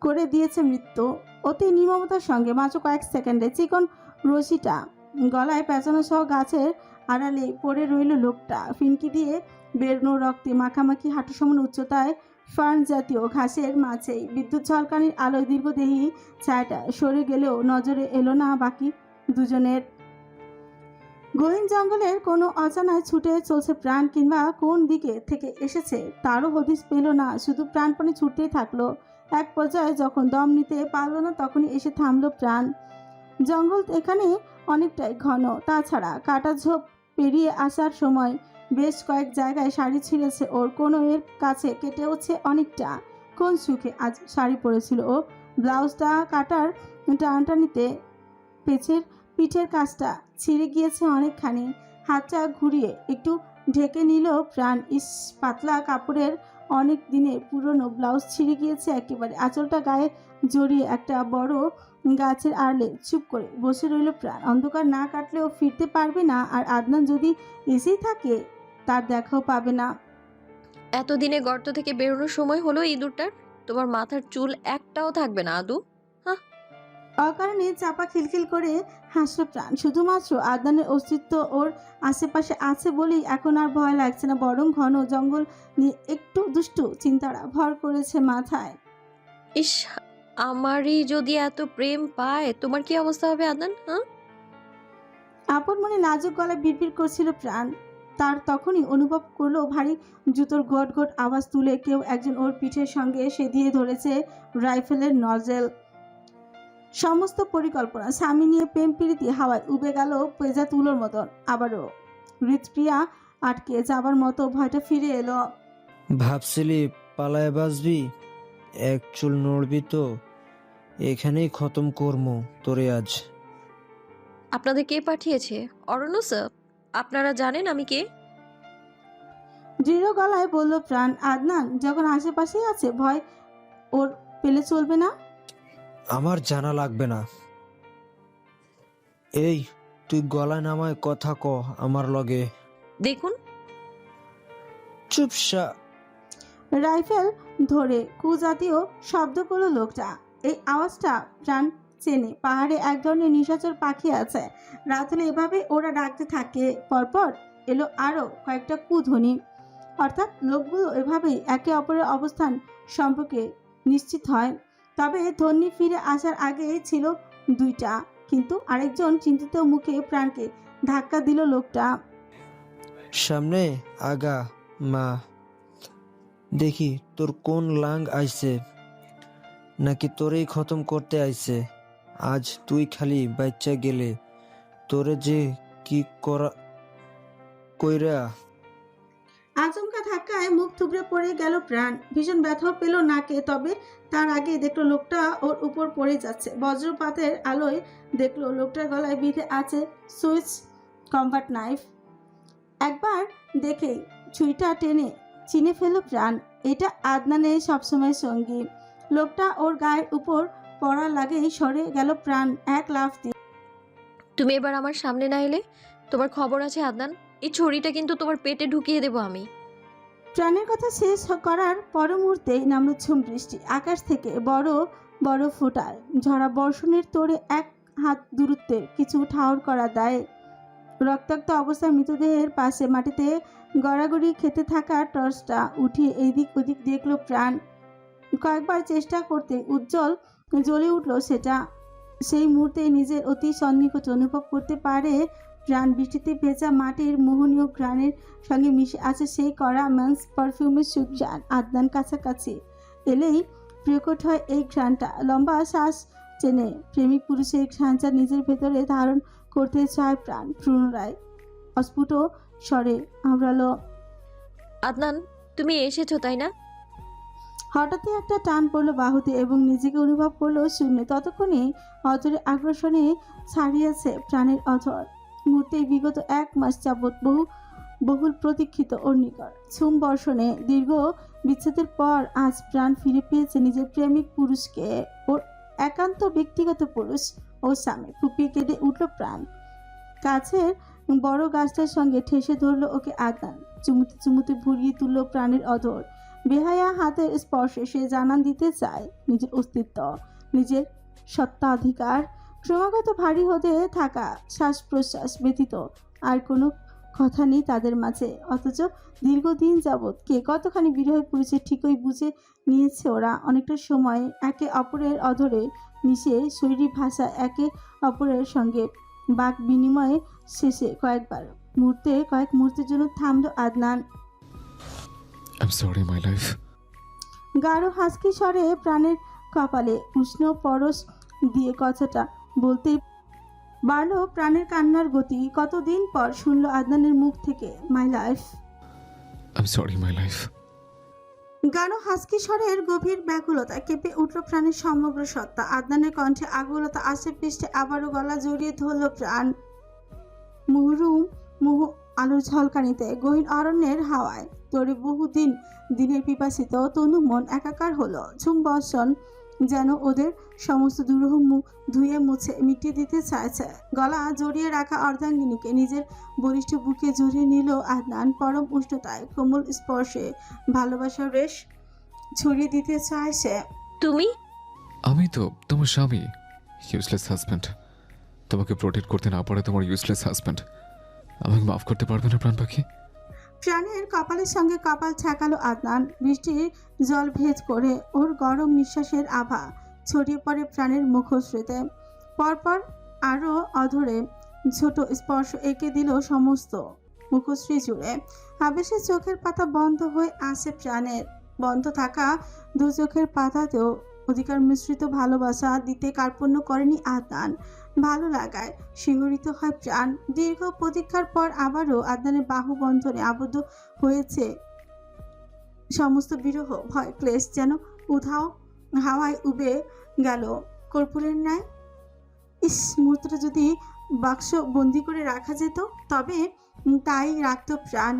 করে দিয়েছে মৃত্যু। অতি নির্মমতার সঙ্গে মাত্র কয়েক সেকেন্ডে চিকন রশিটা গলায় পেঁচানো সহ গাছের আড়ালে পড়ে রইল লোকটা। ফিনকি দিয়ে বেরনো রক্তে মাখামাখি হাঁটু সমান উচ্চতায় ফার্ন জাতীয় ঘাসের মাঝেই বিদ্যুৎ ঝলকানির আলোয় দীর্ঘদেহী ছায়াটা সরে গেলেও নজরে এলো না বাকি দুজনের। গহীন জঙ্গলের কোনো অজানায় ছুটে চলছে প্রাণ, কিংবা কোন দিকে থেকে এসেছে তারও হদিস পেল না, শুধু প্রাণপণে ছুটতেই থাকলো। এক পর্যায়ে যখন দম নিতে পারল না তখনই এসে থামলো প্রাণ। জঙ্গল এখানে অনেকটাই ঘন, তাছাড়া কাটা ঝোপ পেরিয়ে আসার সময় বেশ কয়েক জায়গায় শাড়ি ছিঁড়েছে ওর, কোনো এর কাছে কেটেওছে অনেকটা। কোন সুখে আজ শাড়ি পরেছিল ও, ব্লাউজটা কাটার টানটানিতে পিঠের কাজটা ছিঁড়ে গিয়েছে অনেকখানি। হাতটা ঘুরিয়ে একটু ঢেকে নিল প্রাণ। ইস, পাতলা কাপড়ের অনেক দিনের পুরনো ব্লাউজ ছিঁড়ে গিয়েছে একেবারে। আঁচলটা গায়ে জড়িয়ে একটা বড় গাছের আড়লে চুপ করে বসে রইল প্রাণ। অন্ধকার না কাটলেও ফিরতে পারবে না, আর আদনান যদি এসেই থাকে তার দেখাও পাবে না। এতদিনে গর্ত থেকে বেরোনোর সময় হলো ইঁদুরটার। তোমার মাথার চুল একটাও থাকবে না আদু। অকারণে চাপা খিলখিল করে হাসল প্রাণ। শুধুমাত্র আদনানের অস্তিত্ব ওর আশেপাশে আছে বলেই এখন আর ভয় লাগছে না, বরং ঘন জঙ্গল নিয়ে একটু দুষ্টু চিন্তারা ভর করেছে মাথায়। ইস, আমারই যদি এত প্রেম পায় তোমার কি অবস্থা হবে আদনান? আপন মনে লাজুক গলায় বিড়বিড় করছিল প্রাণ। তার তখনই অনুভব করলো ভারী জুতোর গট গট আওয়াজ তুলে কেউ একজন ওর পিঠের সঙ্গে এসে দিয়ে ধরেছে রাইফেলের নজেল। সমস্ত পরিকল্পনা স্বামী নিয়ে প্রেম প্রীতি হাওয়ায় উবে গেল পেজা তুলোর মতন। আবারও হৃৎক্রিয়া আটকে যাবার মতো ভয়টা ফিরে এলো। ভাবছিলি পালায় বাঁচবি, এক চুল নড়বি তো এখানেই খতম করবো তোরে আজ। আপনাদের কে পাঠিয়েছে? অরণ্য স্যার, আপনারা জানেন আমি কে? দৃঢ় গলায় বলল প্রাণ। আদনান যখন আশেপাশেই আছে ভয় ওর পেলে চলবে না। আমার জানা লাগবে না। এই, তুই গলা নামায় কথা ক আমার লগে। দেখুন, চুপসা। রাইফেল ধরে কুজাতীয় শব্দ করলো লোকটা। এই আওয়াজটা প্রাণ চেনে। পাহাড়ে এক ধরনের নিশাচর পাখি আছে, রাত হলে এভাবে ওরা ডাকতে থাকে। পরপর এলো আরো কয়েকটা কুধ্বনি, অর্থাৎ লোকগুলো এভাবেই একে অপরের অবস্থান সম্পর্কে নিশ্চিত হয়। তবে ধ্বনি ফিরে আসার আগে ছিল দুইটা, কিন্তু আরেকজন চিন্তিত মুখে প্রাণকে ধাক্কা দিল লোকটা। সামনে আগা মা, দেখি তোর কোন লাং আইছে, নাকি তোরেই খতম করতে আইছে। আজ তুই খালি বাচ্চা গেলে তোরে যে কি কইরা। আচমকা ধাক্কায় মুখ থুবড়ে পড়ে গেল প্রাণ। ভীষণ ব্যথাও পেল নাকে, তবে তার আগে দেখলো লোকটা ওর উপর পড়ে যাচ্ছে। বজ্রপাতের আলোয় দেখলো লোকটার গলায় বিঁধে আছে সুইচ কম্বাট নাইফ। একবার দেখেই ছুরিটা টেনে চিনে ফেল প্রাণ। এটা আদনানের সবসময় সঙ্গী। লোকটা ওর গায়ের উপর পড়ার লাগেই সরে গেল প্রাণ এক লাফ দিয়ে। তুমি এবার আমার সামনে না এলে তোমার খবর আছে আদনান। এই ছড়িটা কিন্তু তোমার পেটে ঢুকিয়ে দেবো আমি। প্রাণের কথা শেষ করার পর মুহূর্তেই নামল ঝুম বৃষ্টি। আকাশ থেকে বড় বড় ফোঁটায় ঝরা বর্ষণের তোড়ে এক হাত দূরত্বে কিছু ঠাউর করা দেয়। রক্তাক্ত অবস্থায় মৃতদেহের পাশে মাটিতে গড়াগড়ি খেতে থাকা টর্চটা উঠিয়ে এইদিক ওদিক দেখল প্রাণ। কয়েকবার চেষ্টা করতে উজ্জ্বল জ্বলে উঠল সেটা। সেই মুহূর্তে নিজের অতি সন্নিকট অনুভব করতে পারে প্রাণ। বৃষ্টিতে ভেজা মাটির মোহনীয় ঘ্রাণের সঙ্গে মিশে আছে সেই কড়া মেন্স পারফিউমের সুঘ্রাণ। আদনান কাছাকাছি এলেই প্রকট হয় এই ঘ্রাণটা। লম্বা শ্বাস টেনে প্রেমিক পুরুষের ঘ্রাণটা নিজের ভেতরে ধারণ করতে চায় প্রাণ। পুনরায় অস্ফুট স্বরে আওড়ালো, আদনান, তুমি এসেছো তাই না? হঠাৎই একটা টান পড়লো বাহুতে এবং নিজেকে অনুভব করলো শূন্য। ততক্ষণে অজরে আগ্রাসনে ছাড়িয়েছে প্রাণের অঝর। মুহূর্তেই বিগত 1 মাস যাবৎ বহুল প্রতীক্ষিত ওর নিকট ঝুম বর্ষণে দীর্ঘ বিচ্ছেদের পর আজ প্রাণ ফিরে পেয়েছে নিজের প্রেমিক পুরুষকে, ওর একান্ত ব্যক্তিগত পুরুষ ও স্বামী। ফুপিয়ে কেঁদে উঠল প্রাণ। কাছের বড় গাছটার সঙ্গে ঠেসে ধরলো ওকে আদনান। চুমুতে চুমুতে ভরিয়ে তুললো প্রাণের অধর। বেহায়া হাতের স্পর্শে সে জানান দিতে চায় নিজের অস্তিত্ব, নিজের সত্ত্বাধিকার। ক্রমাগত ভারী হতে থাকা শ্বাস প্রশ্বাস ব্যতীত আর কোনো কথা নেই তাদের মাঝে, অথচ দীর্ঘদিন যাবৎ কে কতখানি বিরহে পড়েছে ঠিকই বুঝে নিয়েছে ওরা। অনেকটা সময় একে অপরের অধরে মিশে শরীরী ভাষা একে অপরের সঙ্গে বাক বিনিময়ে শেষে কয়েক মুহূর্তের জন্য থামলো Adnan. I am sorry my life. গাঢ় হাসকি স্বরে প্রাণের কপালে উষ্ণ পরশ দিয়ে কথাটা বলতেই বাড়ল প্রাণের কান্নার গতি। কতদিন পর শুনলো আদনানের মুখ থেকে my life. I am sorry my life. গাঢ় হাসকি স্বরের গভীর ব্যাকুলতা কেঁপে উঠল প্রাণের সমগ্র সত্তা। আদনানের কণ্ঠে আগুলতা আসে পৃষ্ঠে আবারও গলা জড়িয়ে ধরল প্রাণ। মুহ আলোর ঝলকানিতে গহীন অরণ্যের হাওয়ায় তোরে বহুদিন দিনের পিপাসিত তনু মন একাকার হলো। ঝুম বর্ষণ যেন ওদের সমস্ত দুরূহ ধুয়ে মুছে মিটিয়ে দিতে চাইছে। গলা জড়িয়ে রাখা অর্ধাঙ্গিনীকে নিজের বলিষ্ঠ বুকে জড়িয়ে নিল আদনান। পরম উষ্ণতায় কোমল স্পর্শে ভালোবাসার রেশ ছড়িয়ে দিতে চাইছে। তুমি? আমি তো তোমার স্বামী, ইউজলেস হাজব্যান্ড। তোমাকে প্রোটেক্ট করতে না পারে তোমার ইউজলেস হাজব্যান্ড। আমাকে মাফ করতে পারবে না প্রাণ পাখি? প্রাণের কপালের সঙ্গে কপাল ঠেকালো আদনান। বৃষ্টির জল ভেদ করে ওর গরম নিঃশ্বাসের আভা ছড়িয়ে পড়ে প্রাণের মুখশ্রীতে। পরপর আরও অধরে ছোট স্পর্শ এঁকে দিল সমস্ত মুখশ্রী জুড়ে। আবেশে চোখের পাতা বন্ধ হয়ে আসে প্রাণের। বন্ধ থাকা দু চোখের পাতাতেও অধিকার মিশ্রিত ভালোবাসা দিতে কার্পণ্য করেনি আদনান। ভালো লাগায় শিহরিত হয় প্রাণ। দীর্ঘ প্রতীক্ষার পর আবারও আদনানের বাহু বন্ধনে আবদ্ধ হয়েছে। সমস্ত বিরহ ভয় ক্লেশ যেন উধাও হাওয়ায় উবে গেল কর্পূরের ন্যায়। মুহূর্তটা যদি বাক্স বন্দি করে রাখা যেত তবে তাই রাখত প্রাণ।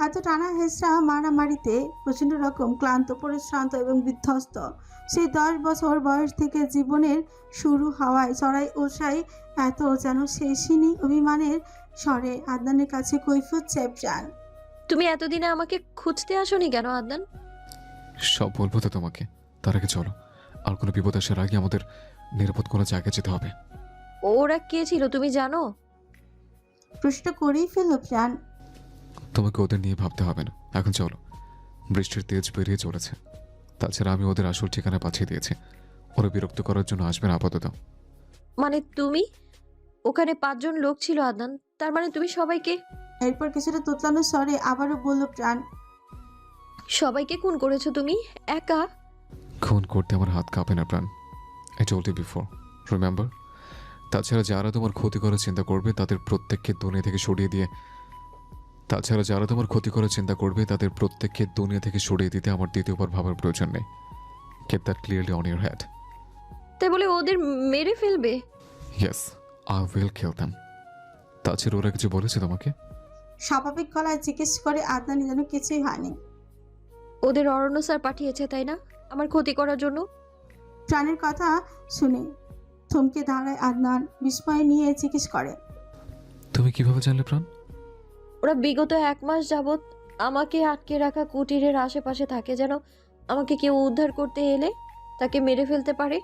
এত টানা হেঁচড়া মারামারিতে প্রচণ্ড রকম ক্লান্ত, পরিশ্রান্ত এবং বিধ্বস্ত সেই 10 বছর বয়স থেকে জীবনের শুরু হওয়ায় চড়াই ওঠাই এত যেন শেষিনী অভিমানের স্বরে আদনানের কাছে কৈফিয়ত চায় প্রাণ। তুমি এতদিনে আমাকে খুঁজতে আসোনি কেন আদনান? সব বলবো তো তোমাকে, তার আগে চলো। আর কোনো বিপদ আসার আগে আমাদের নিরাপদ কোনো জায়গায় যেতে হবে। ওরা কে ছিল তুমি জানো? প্রশ্ন করেই ফেলল প্রাণ। তোমাকে ওদের নিয়ে ভাবতে হবে না, এখন চলো। বৃষ্টির তেজ বেরিয়ে চলেছে। তাছাড়া আমি ওদের আসল ঠিকানা পাঠিয়ে দিয়েছি। ওরা বিরক্ত করার জন্য আসবেন আপাতত। মানে তুমি? ওখানে 5 জন লোক ছিল আদনান, তার মানে তুমি সবাইকে? এরপর কিছুটা তোতলানো স্বরে আবারও বলল প্রাণ। সবাইকে খুন করেছো তুমি একা? খুন করতে আমার হাত কাঁপে না Pran. I told you before, remember? তাছাড়া যারা তোমার ক্ষতি করার চিন্তা করবে তাদের প্রত্যেককে দুনিয়া থেকে সরিয়ে দিতে আমার দ্বিতীয়বার ভাবার প্রয়োজন নেই। Keep that clearly on your head. তাই বলে ওদের মেরে ফেলবে? Yes, I will kill them. তাছাড়া ওরা কিছু বলেছে তোমাকে? স্বাভাবিক গলায় জিজ্ঞেস করে আদনান যেন কিছুই হয়নি। ওদের অরণ্য স্যার পাঠিয়েছে তাই না, আমার ক্ষতি করার জন্য? প্রাণের কথা শুনে থমকে দাঁড়ায় আদনান। বিস্ময় নিয়ে জিজ্ঞেস করে, তুমি কিভাবে জানলে প্রাণ? ওরা বিগত 1 মাস যাবৎ আমাকে আটকে রাখা কুটিরের আশেপাশে থাকে, যেন আমাকে কেউ উদ্ধার করতে এলে তাকে মেরে ফেলতে পারে।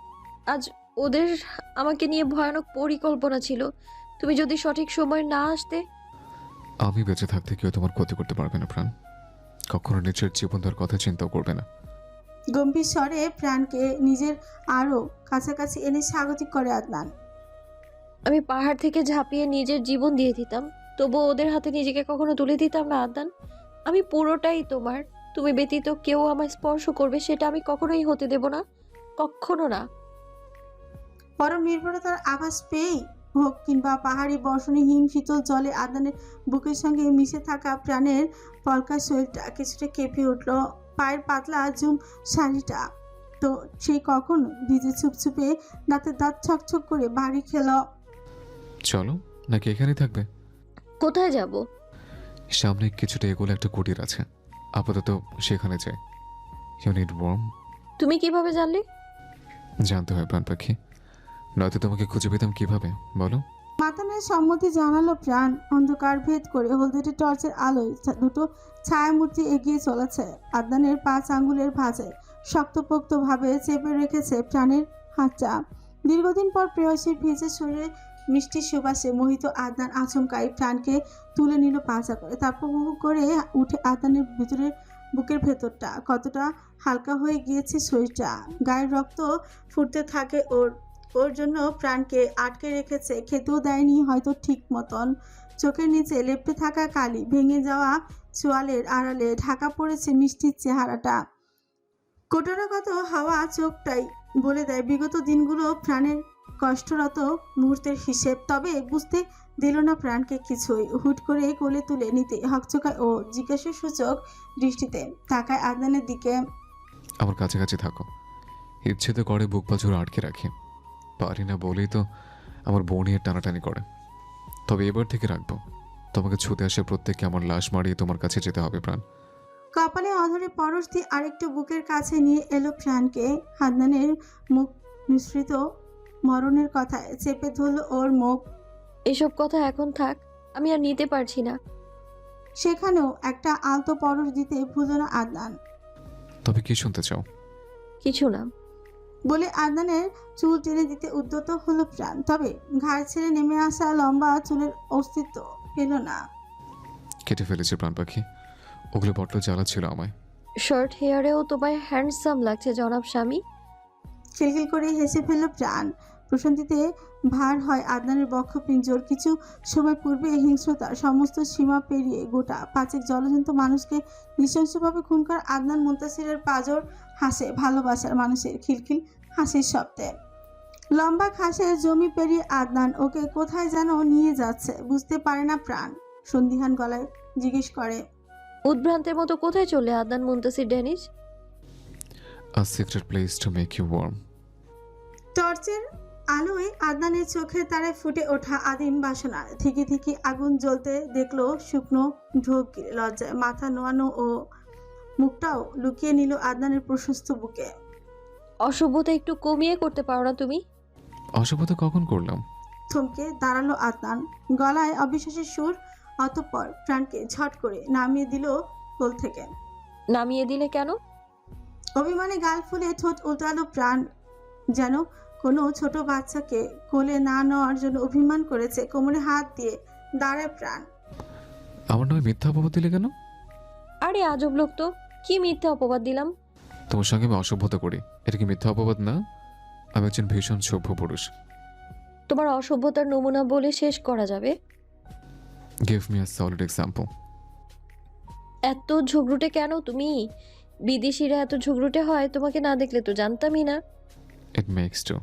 আজ ওদের আমাকে নিয়ে ভয়ানক পরিকল্পনা ছিল। তুমি যদি সঠিক সময় না আসতে। আমি বেঁচে থাকতে কেউ তোমার ক্ষতি করতে পারবে না প্রাণ। কখনো নিজের জীবন দেওয়ার কথা চিন্তাও করবে না। গম্ভীর স্বরে প্রাণকে নিজের আরো কাছাকাছি এনে স্বাগতিক করে আদনান। আমি পাহাড় থেকে ঝাঁপিয়ে নিজের জীবন দিয়ে দিতাম, তবুও ওদের হাতে নিজেকে কখনো তুলে দিতাম না আদনান। আমি পুরোটাই তোমার। তুমি ব্যতীত কেউ আমায় স্পর্শ করবে সেটা আমি কখনোই হতে দেব না, কখনো না। পরম নির্ভরতার আভাস পেয়েই হোক কিংবা পাহাড়ি বর্ষণে হিম শীতল জলে আদনানের বুকের সঙ্গে মিশে থাকা প্রাণের পলকা শরীরটা কিছুটা কেঁপে উঠল। পায়ের পাতলা জুম শাড়িটা তো সেই কখন ভিজে ছুপছুপে দাঁতে দাঁত ছকছক করে বাড়ি খেল। চলো, নাকি এখানেই থাকবে? কোথায় যাব? সামনে কিছুটা এগোলে একটা কুটির আছে, আপাতত সেখানে যাই। You need warm. তুমি কিভাবে জানলে? জানতে হয় প্রাণ পাখি, নয়তো তোমাকে খুঁজে পেতাম কিভাবে বলো? মাথা নেয় সম্মতি জানালো প্রাণ। অন্ধকার ভেদ করে হলদেটে টর্চের আলোয় দুটো ছায়ামূর্তি এগিয়ে চলেছে। আদনানের 5 আঙ্গুলের ভাঁজে শক্তপোক্তভাবে চেপে রেখেছে প্রাণের হাতটা। দীর্ঘদিন পর প্রেয়সীর ভিজে শরীরে মিষ্টি সুবাসে মোহিত আদনান আচমকাই প্রাণকে তুলে নিল পাঁজা করে, তারপর উপভোগ করে উঠে আদনানের ভিতরের বুকের ভেতরটা কতটা হালকা হয়ে গিয়েছে শরীরটা, গায়ের রক্ত ফুটতে থাকে ওর জন্য প্রাণকে আটকে রেখেছে, খেতেও দেয়নি হয়তো ঠিক মতন। চোখের নিচে লেপ্টে থাকা কালি, ভেঙে যাওয়া চোয়ালের আড়ালে ঢাকা পড়েছে মিষ্টির চেহারাটা। কোটরাগত হাওয়া চোখটাই বলে দেয় বিগত দিনগুলো প্রাণের কষ্টরত মুহূর্তের হিসেব। তবে বুঝতে দিল না প্রাণকে কিছুই। হুট করে কোলে তুলে নিতে হকচকায় ও জিজ্ঞাসাসূচক দৃষ্টিতে তাকায় আদনানের দিকে। আমার কাছাকাছি থাকো, ইচ্ছে তো করে বুক পাঁজর আটকে রাখি, পারি না বলেই তো আমার বউনিয়ে টানাটানি করে। তবে এবার থেকে রাখবো, তোমাকে ছুতে আসে প্রত্যেককে আমার লাশ মারিয়ে তোমার কাছে যেতে হবে প্রাণ। কপালে অধরে পরশ দিয়ে আরেকটু বুকের কাছে নিয়ে এলো প্রাণকে। আদনানের মুখ মিশ্রিত মরণের কথায় চেপে ধরল ওর মুখ। এসব কথা এখন থাক, আমি আর নিতে পারছি না। সেখানেও একটা আলতো পরশ দিতে ভুলো না আদনান। তবে কি শুনতে চাও? কিছু না। বলে আদনানের চুল টেনে দিতে উদ্যত হলো প্রাণ, তবে ঘাড় ছেড়ে নেমে আসা লম্বা চুলের অস্তিত্ব পেল না। কেটে ফেলেছে প্রাণ পাখি, ওগুলো বড্ড জ্বালা ছিল আমায়। শর্ট হেয়ারেও তোমায় হ্যান্ডসাম লাগছে জনাব স্বামী। খিলখিল করে হেসে ফেলল প্রাণ। প্রশান্তিতে ভার হয় আদনানের বক্ষপিঞ্জর। কিছু সময় পূর্বে হিংস্রতার সমস্ত সীমা পেরিয়ে গোটা 5 জলজন্ত মানুষকে নৃশংসভাবে খুন করা আদনান মুনতাসিরের পাঁজর হাসে ভালোবাসার মানুষের খিলখিল হাসির শব্দে। লম্বা ঘাসের জমি পেরিয়ে আদনান ওকে কোথায় যেন নিয়ে যাচ্ছে, বুঝতে পারে না প্রাণ। সন্দিহান গলায় জিজ্ঞেস করে, উদ্ভ্রান্তের মতো কোথায় চলে Adnan Muntasir Danish? A secret place to make you warm. টর্চের আলোয় আদনানের চোখের তারায় ফুটে ওঠা আদিম বাসনার থিকি থিকি আগুন জ্বলতে দেখলো শুকনো ঢোক গিলে। লজ্জায় মাথা নোয়ানো ও মুখটাও লুকিয়ে নিল আদনানের প্রশস্ত বুকে। অসভ্যতা একটু কমিয়ে করতে পারো না তুমি? অসভ্যতা কখন করলাম? থমকে দাঁড়ালো আদনান, গলায় অবিশ্বাসের সুর। অতঃপর প্রাণকে ঝট করে নামিয়ে দিল কোল থেকে। নামিয়ে দিলে কেন? অভিমানে গাল ফুলে ঠোঁট উল্টালো প্রাণ, যেন কোনো ছোট বাচ্চাকে কোলে না নেওয়ার জন্য অভিমান করেছে। কোমরে হাত দিয়ে দাঁড়ায় প্রাণ। আমার নামে মিথ্যা অপবাদ দিলে কেন? আরে আজব লোক তো, কি মিথ্যা অপবাদ দিলাম? তোমার সঙ্গে আমি অসভ্যতা করি, এটা কি মিথ্যা অপবাদ না? আমি একজন ভীষণ সভ্য পুরুষ। তোমার অসভ্যতার নমুনা বলে শেষ করা যাবে? Give me a solid example. এত ঝগড়ুটে কেন তুমি? বিদেশিরা এত ঝগড়ুটে হয়, তোমাকে না দেখলে তো জানতামই না। It makes two.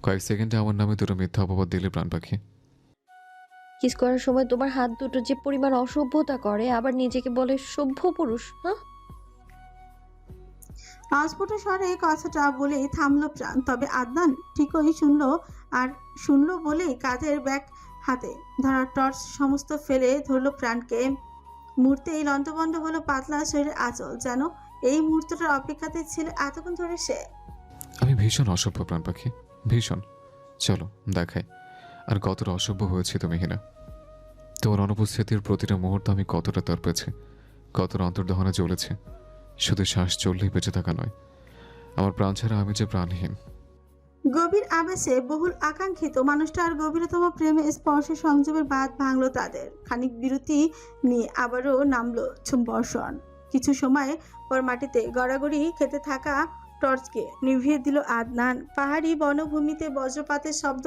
কয়েক সেকেন্ডে আমার নামে দুটো মিথ্যা অপবাদ দিলে প্রাণ পাখি। কিস করার সময় তোমার হাত দুটো যে পরিমাণ অসভ্যতা করে, আবার নিজেকে বলে সভ্য পুরুষ। হ্যাঁ, অস্ফুট স্বরে কথাটা বলেই থামলো প্রাণ। তবে আদনান ঠিকই শুনলো, আর শুনলো বলেই কাঁধের ব্যাগ হাতে ধরা টর্চ সমস্ত ফেলে ধরলো প্রাণকে। মুহূর্তেই লন্ডভন্ড হলো পাতলা শরীরের আঁচল, যেন এই মুহূর্তটার অপেক্ষাতে ছিল এতক্ষণ ধরে সে। আমি ভীষণ অসভ্য প্রাণ পাখি, ভীষণ। চলো দেখাই আর কতটা অসভ্য হয়েছে তুমি হিনা। তোমার অনুপস্থিতির প্রতিটা মুহূর্ত আমি কতটা তর্পেছি, কতটা অন্তর্দহনে জ্বলেছে। শুধু শ্বাস চললেই বেঁচে থাকা নয়, আমার প্রাণ ছাড়া আমি যে প্রাণহীন। গভীর আবেশে বহুল আকাঙ্ক্ষিত মানুষটার গভীরতম প্রেমে স্পর্শে সংযমের বাঁধ ভাঙল তাদের। খানিক বিরতি নিয়ে আবারও নামলো বর্ষণ। কিছু সময় পর মাটিতে গড়াগড়ি খেতে থাকা টর্চকে নিভিয়ে দিল আদনান। পাহাড়ি বনভূমিতে বজ্রপাতের শব্দ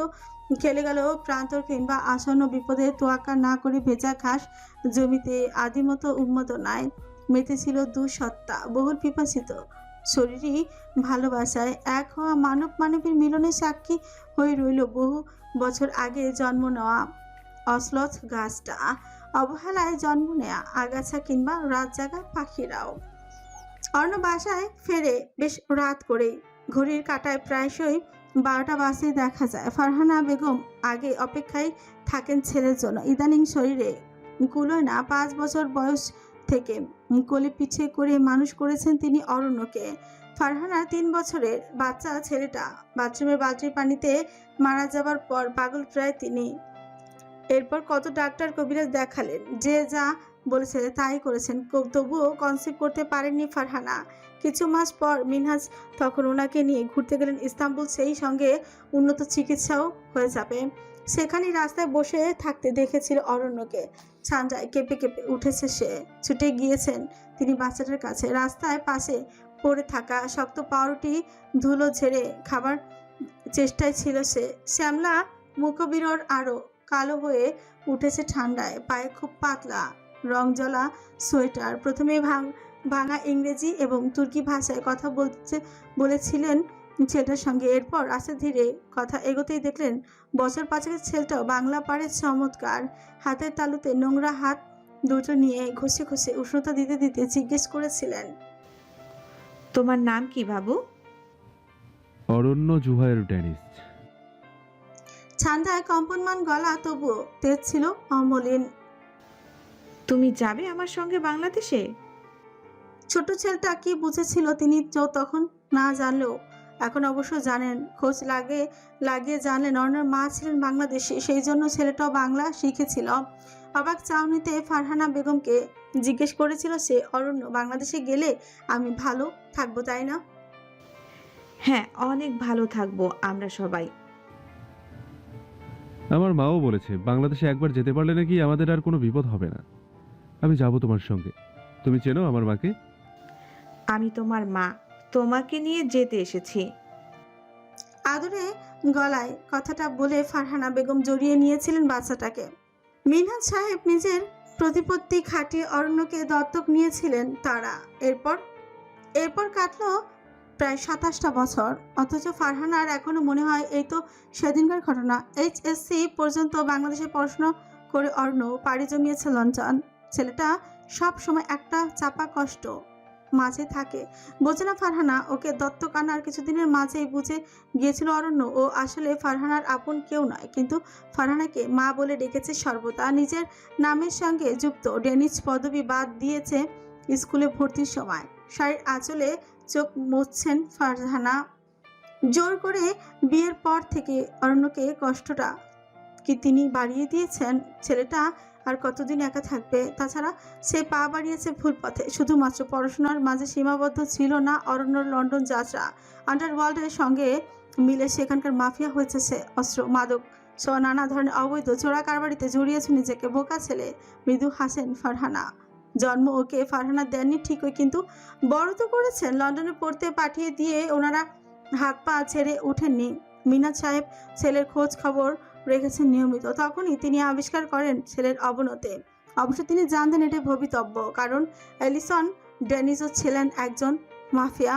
খেলে গেল প্রান্তর কিংবা আসন্ন বিপদে তোয়াক্কা না করে ভেজা ঘাস জমিতে আদিমতো উন্মোদনায় মেতেছিল দুঃসত্তা, বহুল পিপাসিত শরীরই ভালোবাসায় এক হওয়া মানব মানবীর মিলনের সাক্ষী হয়ে রইল বহু বছর আগে জন্ম নেওয়া অশ্লথ গাছটা, অবহেলায় জন্ম নেয়া আগাছা কিংবা রাত জাগা পাখিরাও। অর্ণ বাসায় ফেরে বেশ রাত করেই। ঘড়ির কাঁটায় প্রায়শই 12টা বাজতে দেখা যায়। ফারহানা বেগম আগে অপেক্ষায় থাকেন ছেলের জন্য। ইদানিং শরীরে কুলোয় না 5 বছর বয়স থেকে কোলে পিঠে করে মানুষ করেছেন তিনি অরণ্যকে। ফারহানার 3 বছরের বাচ্চা ছেলেটা বাথরুমের বালতির পানিতে মারা যাবার পর পাগল প্রায় তিনি। এরপর কত ডাক্তার কবিরাজ দেখালেন, যে যা বলেছে তাই করেছেন, তবুও কনসিভ করতে পারেননি ফারহানা। কিছু মাস পর মিনহাজ তখন ওনাকে নিয়ে ঘুরতে গেলেন ইস্তাম্বুল, সেই সঙ্গে উন্নত চিকিৎসাও হয়ে যাবে। সেখানে রাস্তায় বসে থাকতে দেখেছিল অরণ্যকে। ঠান্ডায় কেঁপে কেঁপে উঠেছে সে। ছুটে গিয়েছেন তিনি বাচ্চাটার কাছে। রাস্তায় পাশে পড়ে থাকা শক্ত পাউরুটি ধুলো ঝেড়ে খাবার চেষ্টায় ছিল সে। শ্যামলা মুখবিরর আরো কালো হয়ে উঠেছে ঠান্ডায়। পায়ে খুব পাতলা রংজলা সোয়েটার। প্রথমে ভাঙা ইংরেজি এবং তুর্কি ভাষায় কথা বলেছিলেন ছেলেটার সঙ্গে। এরপর আস্তে ধীরে কথা এগোতেই দেখলেন বছর পাঁচের ছেলেটাও বাংলা পারে চমৎকার। হাতের তালুতে নোংরা হাত দুটো নিয়ে ঘষে ঘষে উষ্ণতা দিতে দিতে জিজ্ঞেস করেছিলেন, তোমার নাম কি বাবু? অরণ্য জুহায়ের ড্যানিস। ঠান্ডায় কম্পনমান গলা তবুও তেজ ছিল অমলিন। তুমি যাবে আমার সঙ্গে বাংলাদেশে? ছোট ছেলেটা কি বুঝেছিল তিনি তখন না জানলেও এখন অবশ্য জানেন। খোঁজ লাগিয়ে জানলেন অরণ্যর মা ছিলেন বাংলাদেশে, সেই জন্য ছেলেটাও বাংলা শিখেছিল। অবাক চাউনিতে ফারহানা বেগমকে জিজ্ঞেস করেছিল সে, অরণ্য বাংলাদেশে গেলে আমি ভালো থাকবো তাই না? হ্যাঁ, অনেক ভালো থাকবো আমরা সবাই। আমার মাও বলেছে বাংলাদেশে একবার যেতে পারলে নাকি আমাদের আর কোনো বিপদ হবে না। আমি যাব তোমার সঙ্গে। তুমি চেনো আমার মাকে? আমি তোমার মা, তোমাকে নিয়ে যেতে এসেছি। আদরে গলায় কথাটা বলে ফারহানা বেগম জড়িয়ে নিয়েছিলেন বাচ্চাটাকে। মিনহাজ সাহেব নিজের প্রতিপত্তি খাটিয়ে অরণ্যকে দত্তক নিয়েছিলেন তারা। এরপর কাটলো প্রায় 27টা বছর। অথচ ফারহানার এখনো মনে হয় এই তো সেদিনকার ঘটনা। HSC পর্যন্ত বাংলাদেশে পড়াশোনা করে অরণ্য পাড়ি জমিয়েছে লন্ডন। ছেলেটা সব সময় একটা চাপা কষ্ট মাঝে থাকে। বোঝে না ফারহানা ওকে দত্তক আনার কিছুদিনের মাঝেই বুঝে গিয়েছিল অরণ্য ও আসলে ফারহানার আপন কেউ নয়, কিন্তু ফারহানাকে মা বলে ডেকেছে সর্বদা। নিজের নামের সঙ্গে যুক্ত ডেনিস পদবি বাদ দিয়েছে স্কুলে ভর্তির সময়। শাড়ির আঁচলে চোখ মুছছেন ফারহানা। জোর করে বিয়ের পর থেকে অরণ্যকে কষ্টটা কি তিনি বাড়িয়ে দিয়েছেন? ছেলেটা আর কতদিন একা থাকবে? তাছাড়া সে পা বাড়িয়েছে ভুল পথে। শুধুমাত্র পড়াশোনার মাঝে সীমাবদ্ধ ছিল না অরণ্যর লন্ডন যাত্রা। আন্ডারওয়ার্ল্ডের সঙ্গে মিলে সেখানকার মাফিয়া হয়েছে সে। অস্ত্র, মাদক সহ নানা ধরনের অবৈধ চোরা কারবারিতে জড়িয়েছে নিজেকে। বোকা ছেলে। মৃদু হাসেন ফারহানা। জন্ম ওকে ফারহানা দেননি ঠিকই, কিন্তু বড় তো করেছেন। লন্ডনে পড়তে পাঠিয়ে দিয়ে ওনারা হাত পা ছেড়ে ওঠেননি। মিনাজ সাহেব ছেলের খোঁজ খবর রেখেছেন নিয়মিত। তখনই তিনি আবিষ্কার করেন ছেলের অবনতি। অবশ্য তিনি জানতেন এটাই ভবিতব্য, কারণ এলিসন ডেনিসও ছিলেন একজন মাফিয়া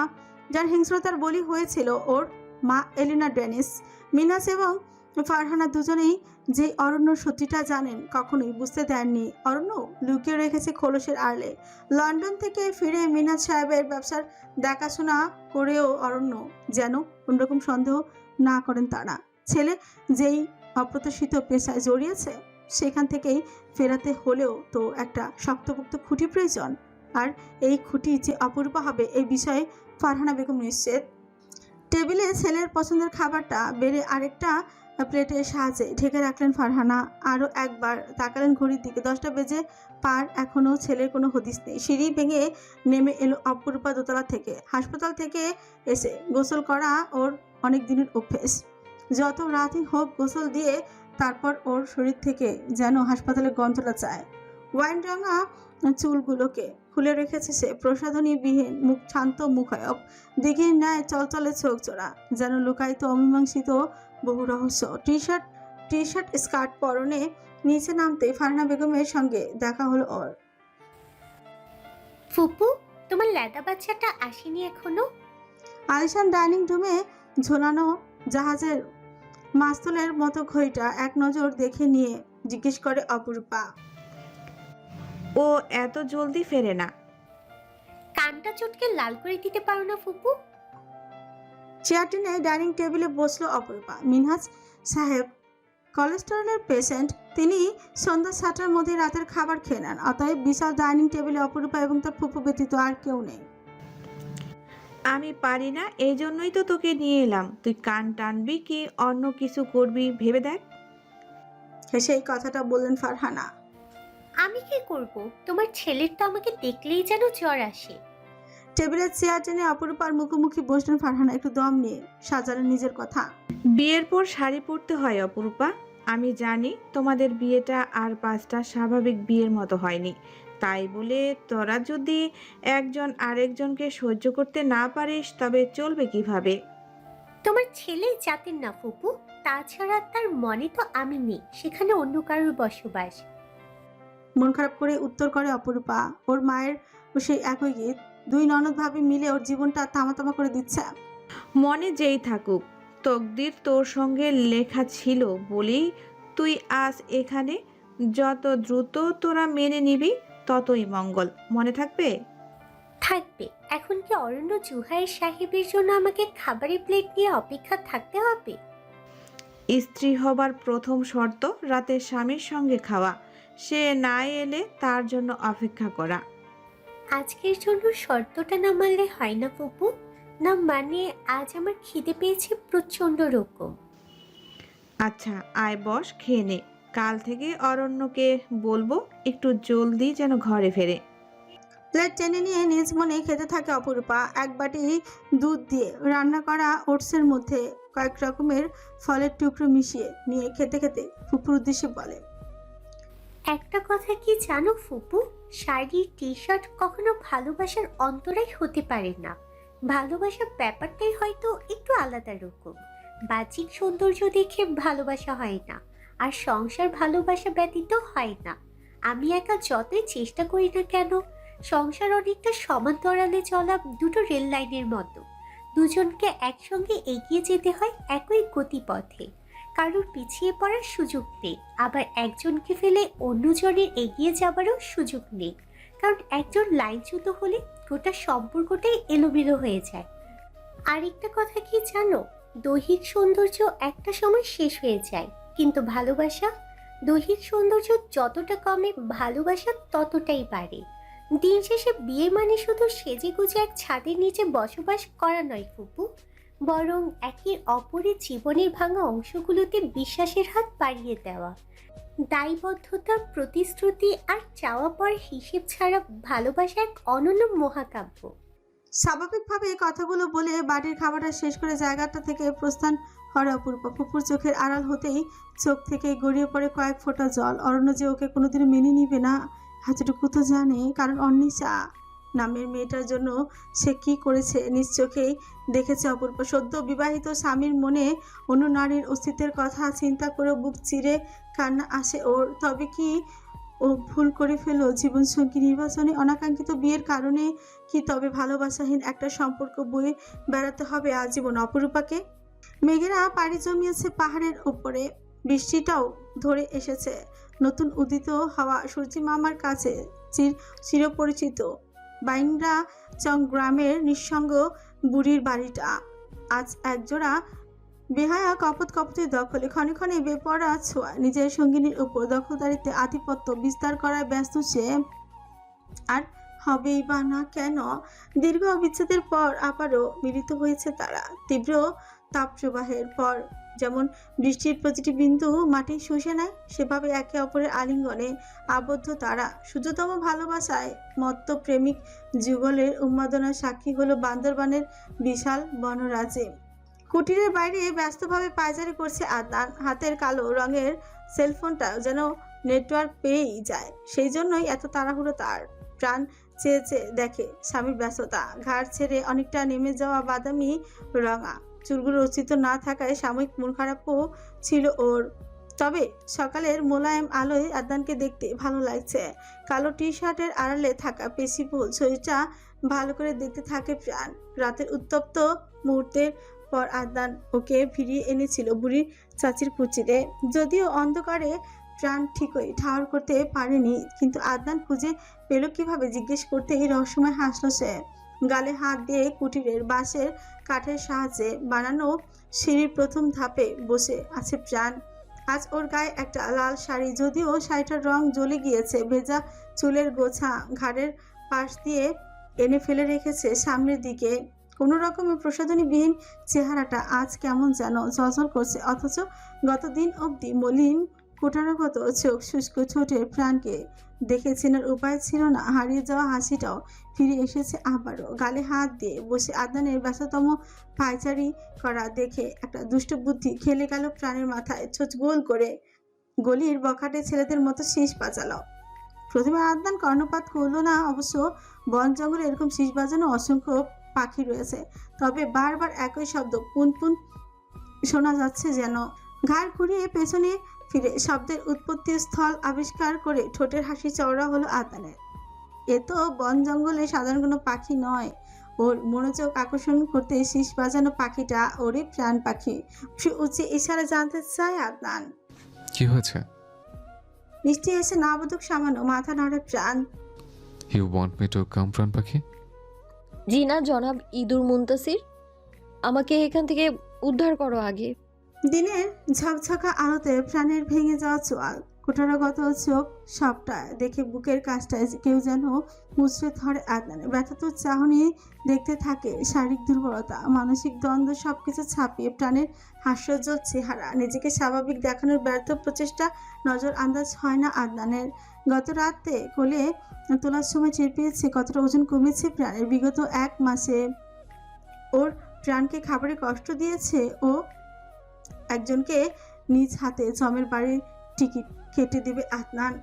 যার হিংস্রতার বলি হয়েছিল ওর মা এলিনা ডেনিস। মিনাজ এবং ফারহানা দুজনেই যে অরণ্য সত্যিটা জানেন কখনোই বুঝতে দেননি। অরণ্য লুকিয়ে রেখেছে খোলসের আড়লে। লন্ডন থেকে ফিরে মিনাজ সাহেবের ব্যবসার দেখাশোনা করেও অরণ্য যেন কোনোরকম সন্দেহ না করেন তারা। ছেলে যেই অপ্রত্যাশিত পেশায় জড়িয়েছে সেখান থেকেই ফেরাতে হলেও তো একটা শক্তপোক্ত খুঁটি প্রয়োজন। আর এই খুঁটি যে অপূর্ব হবে এই বিষয়ে ফারহানা বেগম নিশ্চিত। টেবিলে ছেলের পছন্দের খাবারটা বেড়ে আরেকটা প্লেটের সাহায্যে ঢেকে রাখলেন ফারহানা। আরও একবার তাকালেন ঘড়ির দিকে। 10টা বেজে পার, এখনও ছেলের কোনো হদিস নেই। সিঁড়ি ভেঙে নেমে এলো অপরূপা দোতলা থেকে। হাসপাতাল থেকে এসে গোসল করা ওর অনেক দিনের অভ্যেস। যত রাতই হোক গোসল দিয়ে তারপর ওর শরীর থেকে যেন হাসপাতালের গন্ধটা চায়। ওয়াইন রাঙা চুলগুলোকে খুলে রেখেছে সে। প্রসাধনীবিহীন মুখ, শান্ত মুখায়ব, দিঘির ন্যায় চলচলে চোখ জোড়া, যেন লুকায়িত অমীমাংসিত বহু রহস্য। টি শার্ট স্কার্ট পরনে নিচে নামতে ফারহানা বেগমের সঙ্গে দেখা হলো ওর। ফুপু, তোমার ল্যাদা বাচ্চাটা আসেনি এখনো? আলিশান ডাইনিং রুমে ঝোলানো জাহাজের মাস্তুলের মতো ঘড়িটা এক নজর দেখে নিয়ে জিজ্ঞেস করে অপরূপা। ও এত জলদি ফেরে না। কানটা চটকে লাল করে দিতে পারো না ফুপু? চেয়ার টেনে ডাইনিং টেবিলে বসলো অপরূপা। মিনহাজ সাহেব কোলেস্টেরলের পেশেন্ট। তিনি সন্ধ্যা 7টার মধ্যে রাতের খাবার খেয়ে নেন। অতএব বিশাল ডাইনিং টেবিলে অপরূপা এবং তার ফুপু ব্যতীত আর কেউ নেই। আমি পারি না, এই জন্যই তো তোকে নিয়ে এলাম। তুই কান টানবি কি অন্য কিছু করবি ভেবে দেখ। সেই কথাটা বললেন ফারহানা। আমি কি করব? তোমার ছেলের তো আমাকে দেখলেই যেন জ্বর আসে। টেবিলের চেয়ার টেনে অপরূপার মুখোমুখি বসলেন ফারহানা। একটু দম নিয়ে সাজালেন নিজের কথা। বিয়ের পর শাড়ি পরতে হয় অপরূপা, আমি জানি তোমাদের বিয়েটা আর 5টা স্বাভাবিক বিয়ের মতো হয়নি, তাই বলে তোরা যদি একজন আরেকজনকে সহ্য করতে না পারিস তবে চলবে কিভাবে? তোমার ছেলে জাতের না ফুপু, তাছাড়া তার মনে তো আমি নেই, সেখানে অন্য কারোর বসবাস। মন খারাপ করে উত্তর করে অপরূপা। ওর মায়ের ও সেই একই গীত, দুই ননদ ভাবি মিলে ওর জীবনটা তামা করে দিচ্ছে। মনে যেই থাকুক, তকদির তোর সঙ্গে লেখা ছিল বলেই তুই আজ এখানে। যত দ্রুত তোরা মেনে নিবি ততই মঙ্গল, মনে থাকবে? থাকবে। এখন কি অরণ্য জুহাইর সাহেবের জন্য আমাকে খাবারের প্লেট নিয়ে অপেক্ষা থাকতে হবে? স্ত্রী হবার প্রথম শর্ত রাতে স্বামীর সঙ্গে খাওয়া, সে না এলে তার জন্য অপেক্ষা করা। আজকের জন্য শর্তটা না মানলে হয় না ফুপু? না মানে আজ আমার খিদে পেয়েছে প্রচন্ড রকম। আচ্ছা আয় বস, খেয়ে নে। কাল থেকে অরণ্যকে বলবো একটু জলদি যেন ঘরে ফেরে। প্লেট টেনে নিয়ে নিজ মনে খেতে থাকে অপরূপা। এক বাটি দুধ দিয়ে রান্না করা ওটসের মধ্যে কয়েক রকমের ফলের টুকরো মিশিয়ে নিয়ে খেতে খেতে ফুপুর উদ্দেশ্যে বলে, একটা কথা কি জানো ফুপু, শাড়ি টি শার্ট কখনো ভালোবাসার অন্তরায় হতে পারে না। ভালোবাসার ব্যাপারটাই হয়তো একটু আলাদা রকম। বাহ্যিক সৌন্দর্য দেখে ভালোবাসা হয় না, আর সংসার ভালোবাসা ব্যতীত হয় না। আমি একা যতই চেষ্টা করি না কেন, সংসার অনেকটা সমান্তরালে চলা দুটো রেল লাইনের মতো। দুজনকে একসঙ্গে এগিয়ে যেতে হয় একই গতিপথে। কারোর পিছিয়ে পড়ার সুযোগ নেই, আবার একজনকে ফেলে অন্যজনের এগিয়ে যাবারও সুযোগ নেই। কারণ একজন লাইনচ্যুত হলে গোটা সম্পর্কটাই এলোমেলো হয়ে যায়। আরেকটা কথা কি জানো, দৈহিক সৌন্দর্য একটা সময় শেষ হয়ে যায়, কিন্তু ভালোবাসা, দৈহিক সৌন্দর্য যতটা কমে ভালোবাসা ততটাই বাড়ে। দিন শেষে বিয়ে মানে শুধু সেজে গুজে এক ছাদের নিচে বসবাস করা নয় ফুপু, বরং একে অপরের জীবনের ভাঙা অংশগুলোতে বিশ্বাসের হাত বাড়িয়ে দেওয়া। দায়বদ্ধতা, প্রতিশ্রুতি আর চাওয়া পাওয়ার হিসেব ছাড়া ভালোবাসা এক অনন্য মহাকাব্য। স্বাভাবিকভাবে কথাগুলো বলে বাটির খাবারটা শেষ করে জায়গাটা থেকে প্রস্থান করে অপূর্বা। ফুপুর চোখের আড়াল হতেই চোখ থেকে গড়িয়ে পড়ে কয়েক ফোঁটা জল। অরণ্য যে ওকে কোনোদিনও মেনে নিবে না এতটুকু তো জানে, কারণ অন্নিশা নামের মেয়েটার জন্য সে কি করেছে নিজ চোখেই দেখেছে অপূর্ব। সদ্য বিবাহিত স্বামীর মনে অন্য নারীর অস্তিত্বের কথা চিন্তা করে বুক চিরে কান্না আসে ওর। তবে কি ও ভুল করে ফেলো জীবনসঙ্গী নির্বাচনে? অনাকাঙ্ক্ষিত বিয়ের কারণে কি তবে ভালোবাসাহীন একটা সম্পর্ক বয়ে বেড়াতে হবে আজীবন অপরূপাকে? মেঘেরা পাড়ি জমিয়েছে পাহাড়ের উপরে, বৃষ্টিটাও ধরে এসেছে। নতুন উদিত হওয়া সূর্যি মামার কাছে চিরপরিচিত বাইংরা চং গ্রামের নিঃসঙ্গ বুড়ির বাড়িটা আজ একজোড়া বেহায়া কপতের দখলে। ক্ষণে ক্ষণে বেপরোয়া ছোঁয়া নিজের সঙ্গিনীর উপর দখলদারিতে আধিপত্য বিস্তার করায় ব্যস্ত সে। আর হবেই বা না কেন? দীর্ঘ বিচ্ছেদের পর আবারও মিলিত হয়েছে তারা। তীব্র তাপপ্রবাহের পর যেমন বৃষ্টির প্রতিটি বিন্দু মাটি শুষে নেয়, সেভাবে একে অপরের আলিঙ্গনে আবদ্ধ তারা। শুদ্ধতম ভালোবাসায় মত্ত প্রেমিক যুগলের উন্মাদনার সাক্ষী হলো বান্দরবানের বিশাল বনরাজ্যে। কুটিরের বাইরে ব্যস্তভাবে পায়চারি করছে আদনান। হাতের কালো রঙের সেলফোনটা যেন নেটওয়ার্ক পেয়েই যায়, সেই জন্যই এত তাড়াহুড়ো তার। প্রাণ চেয়ে চেয়ে দেখে স্বামীর ব্যস্ততা। ঘাড় ছেড়ে অনেকটা নেমে যাওয়া বাদামি রঙা চুলগুলো রচিত না থাকায় সাময়িক মন খারাপও ছিল ওর। তবে সকালের মোলায়েম আলোয় আদনানকে দেখতে ভালো লাগছে। কালো টি শার্টের আড়ালে থাকা পেশিফুল শরীরটা ভালো করে দেখতে থাকে প্রাণ। রাতের উত্তপ্ত মুহূর্তের পর আদনান ওকে ফিরিয়ে এনেছিল বুড়ির চাচির কুচিরে। যদিও অন্ধকারে প্রাণ ঠিকই ঠাওর করতে পারেনি, কিন্তু আদনান খুঁজে পেল কিভাবে জিজ্ঞেস করতেই রহস্যময় হাসল সে। গালে হাত দিয়ে কুটিরের বাঁশের কাঠের সাহায্যে বানানো সিঁড়ির প্রথম ধাপে বসে আছে প্রাণ। আজ ওর গায়ে একটা লাল শাড়ি, যদিও শাড়িটার রং জ্বলে গিয়েছে। ভেজা চুলের গোছা ঘাড়ের পাশ দিয়ে এনে ফেলে রেখেছে সামনের দিকে। কোনো রকমের প্রসাধনীবিহীন চেহারাটা আজ কেমন যেন ঝলঝল করছে, অথচ গতদিন অবধি মলিন কুটারগত চোখ শুষ্ক ছোটের প্রাণকে দেখে চেনার উপায় ছিল না। হারিয়ে যাওয়া হাসিটাও ফিরে এসেছে আবারও। গালে হাত দিয়ে বসে আদনানের ব্যস্ততম পায়চারি করা দেখে একটা দুষ্ট বুদ্ধি খেলে গেল প্রাণের মাথায়। ছোট গোল করে গলির বখাটে ছেলেদের মতো শীষ বাজালো। প্রথমে আদনান কর্ণপাত করলো না, অবশ্য বন জঙ্গলে এরকম শীষ বাজানো অসংখ্য পাখি রয়েছে, তবে বারবার একই শব্দ পুনপুন শোনা যাচ্ছে যেন। ঘাড় ঘুরিয়ে পেছনে ফিরে শব্দের উৎপত্তি স্থল আবিষ্কার করে ঠোঁটের হাসি চওড়া হলো আদনানের। এ তো বন জঙ্গলে সাধারণ কোনো পাখি নয়, ওর মনোযোগ আকর্ষণ করতে শীষ বাজানো পাখিটা ওরই প্রাণ পাখি। সে উচ্চে ইশারা জানতে চায় আদনান। কি হয়েছে? মিষ্টি এসে নাবোধক সামান্য মাথা নাড়ে Pran. You want me to come প্রাণ পাখি? জি না জনাব ইদুর মুনতাসির, আমাকে এখান থেকে উদ্ধার করো আগে। দিনের ঝকঝকা আলোতে প্রাণের ভেঙে যাওয়া চোয়াল, কোটারাগত চোখ, সবটা দেখে বুকের কাছটায় কেউ যেন মুচড়ে ধরে আদনানের। ব্যথাতুর চাহনি দেখতে থাকে শারীরিক দুর্বলতা, মানসিক দ্বন্দ্ব সবকিছু ছাপিয়ে প্রাণের হাস্যোজ্জ্বল চেহারা, নিজেকে স্বাভাবিক দেখানোর ব্যর্থ প্রচেষ্টা। নজর আন্দাজ হয় না আদনানের। গত রাতে কোলে তোলার সময় টের পেয়েছে কতটা ওজন কমেছে প্রাণের। বিগত 1 মাসে ওর প্রাণকে খাবারে কষ্ট দিয়েছে ও। একজনকে নিজ হাতে জমের বাড়ির টিকিট কেটে দেবে আদনান।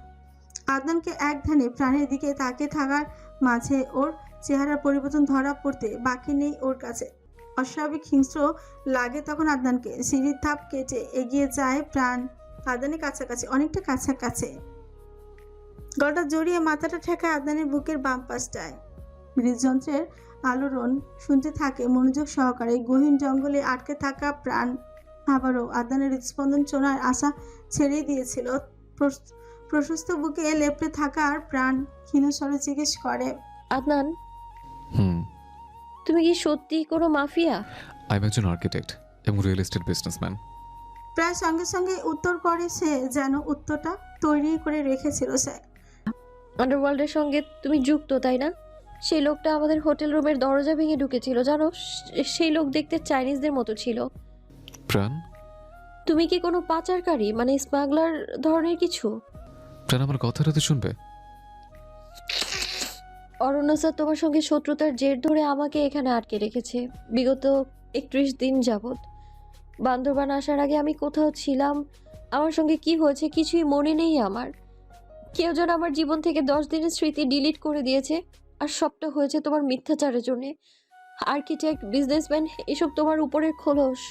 আদনানকে এক ধ্যানে প্রাণের দিকে তাকিয়ে থাকার মাঝে ওর চেহারার পরিবর্তন ধরা পড়তে বাকি নেই ওর কাছে। অস্বাভাবিক হিংস্র লাগে তখন আদনানকে। সিঁড়ির ধাপ কেটে এগিয়ে যায় প্রাণ আদনানের কাছাকাছি, অনেকটা কাছাকাছি। গলাটা জড়িয়ে মাথাটা ঠেকায় আদনানের বুকের বাম পাশটায়। হৃদযন্ত্রের আলোড়ন শুনতে থাকে মনোযোগ সহকারে। গহীন জঙ্গলে আটকে থাকা প্রাণ আবারও আদনানের হৃদস্পন্দন শোনার আশা ছেড়েই দিয়েছিল। প্রশস্ত বুকে লেপটে থাকার প্রাণ ক্ষীণ স্বরে জিজ্ঞেস করে, আদনান, হুম, তুমি কি সত্যি কোনো মাফিয়া? আমি একজন আর্কিটেক্ট এবং রিয়েল এস্টেট বিজনেসম্যান। প্রায় সঙ্গে সঙ্গে উত্তর করে সে, যেন উত্তরটা তৈরি করে রেখেছিল সে। আন্ডারওয়ার্ল্ডের সঙ্গে তুমি যুক্ত, তাই না? সেই লোকটা আমাদের হোটেল রুমের দরজা ভেঙে ঢুকেছিল, জানো? সেই লোক দেখতে চাইনিজদের মতো ছিল। প্রাণ, তুমি কি কোনো পাচারকারী, মানে স্মাগলার ধরনের কিছু? প্রাণ, আমার কথাটা তো শুনবে। অরণ্য স্যার তোমার সঙ্গে শত্রুতার জের ধরে আমাকে এখানে আটকে রেখেছে বিগত 31 দিন যাবৎ। বান্দরবান আসার আগে আমি কোথাও ছিলাম, আমার সঙ্গে কি হয়েছে কিছুই মনে নেই আমার। কেউ যেন আমার জীবন থেকে 10 দিনের স্মৃতি ডিলিট করে দিয়েছে, আর সবটা হয়েছে তোমার মিথ্যাচারের জন্যে। আর্কিটেক্ট, বিজনেসম্যান, এসব তোমার উপরের খোলস।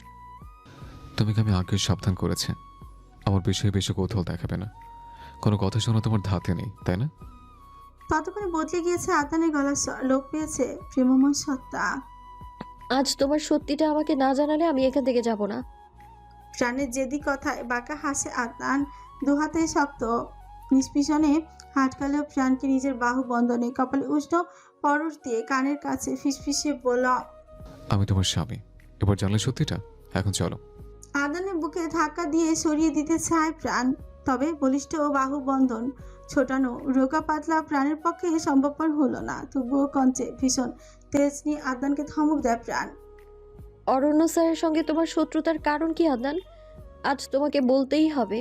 তুমি কি আমি আগে সাবধান করেছে আমার বিষয়ে বেশি কৌতূহল দেখাবে না? কোনো কথা শোনা তোমার ধাতে নেই, তাই না? ততক্ষণে বদলে গিয়েছে আদনানের গলার স্বর, লোক পেয়েছে প্রেমময় সত্তা। আজ তোমার সত্যিটা আমাকে না জানালে আমি এখান থেকে যাব না। প্রাণের জেদি কথায় বাঁকা হাসে আদনান, দুহাতে শক্ত নিষ্পিষণে হাটকালেও প্রাণকে নিজের বাহু বন্ধনে কপালে উষ্ণ পরশ দিয়ে কানের কাছে ফিসফিসিয়ে বলল, আমি তোমার স্বামী। এবার জানলে সত্যিটা, এখন চলো। আদনানের বুকে ধাক্কা দিয়ে সরিয়ে দিতে চায় প্রাণ, তবে বলিষ্ঠ ও বাহু বন্ধন ছোটানো রোগা পাতলা প্রাণের পক্ষে সম্ভবপর হলো না। তবুও কঞ্চে ভীষণ তেজ নিয়ে আদনানকে ধমক দেয় প্রাণ। অরণ্য স্যারের সঙ্গে তোমার শত্রুতার কারণ কি আদনান? আজ তোমাকে বলতেই হবে।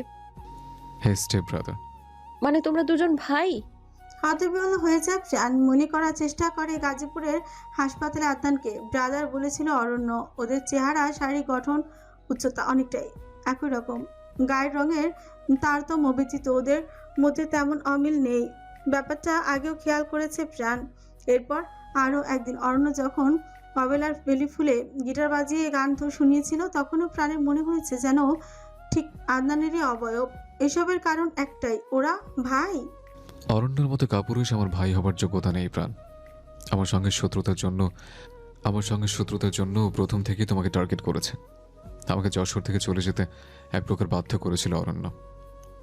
হে স্টেপ ব্রাদার। মানে তোমরা দুজন ভাই? হতবিহ্বল হয়ে যায় প্রাণ। মনে করার চেষ্টা করে গাজীপুরের হাসপাতালে আদনানকে ব্রাদার বলেছিল অরণ্য। ওদের চেহারা, শারীরিক গঠন, উচ্চতা অনেকটাই একই রকম। গায়ের রঙের তারতম্য ব্যতীত ওদের মধ্যে তেমন অমিল নেই। ব্যাপারটা আগেও খেয়াল করেছে প্রাণ। এরপর আরও একদিন অরণ্য যখন অবেলার বেলি ফুলে গিটার বাজিয়ে গান শুনিয়েছিল, তখনও প্রাণের মনে হয়েছে যেন ঠিক আদনানেরই অবয়ব। এসবের কারণ একটাই, ওরা ভাই। অরণ্যের মতো কাপুরুষ আমার ভাই হবার যোগ্যতা নেই প্রাণ। আমার সঙ্গে শত্রুতার জন্য প্রথম থেকেই তোমাকে টার্গেট করেছে। আমাকে যশোর থেকে চলে যেতে এক প্রকার বাধ্য করেছিল অরণ্য।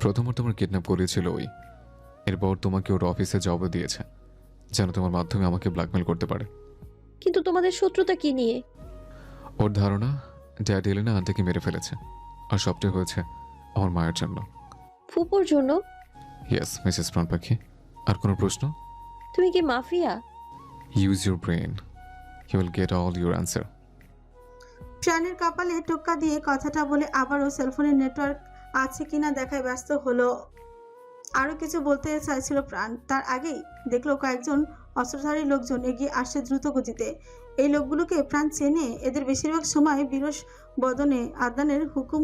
প্রথমবার তোমার কিডন্যাপ করিয়েছিল ওই। এরপর তোমাকে ওর অফিসে জব দিয়েছে যেন তোমার মাধ্যমে আমাকে ব্ল্যাকমেল করতে পারে। কিন্তু তোমাদের শত্রুতা কি নিয়ে? ওর ধারণা ড্যাড এলেনা আন্টিকে মেরে ফেলেছে, আর সবটাই হয়েছে আমার মায়ের জন্য। ফুপুর জন্য? ইয়েস মিসেস প্রাণ পাখি। আর কোনো প্রশ্ন? তুমি কি mafia? Use your brain, you will get all your answer. প্রাণের কপালে টোক্কা দিয়ে কথাটা বলে আবারও সেলফোনের নেটওয়ার্ক আছে কিনা দেখায় ব্যস্ত হলো। আরও কিছু বলতে চাইছিল প্রাণ, তার আগেই দেখলো কয়েকজন অস্ত্রধারী লোকজন এগিয়ে আসছে দ্রুত গতিতে। এই লোকগুলোকে প্রাণ চেনে। এদের বেশিরভাগ সময় বিরস বদনে আদনানের হুকুম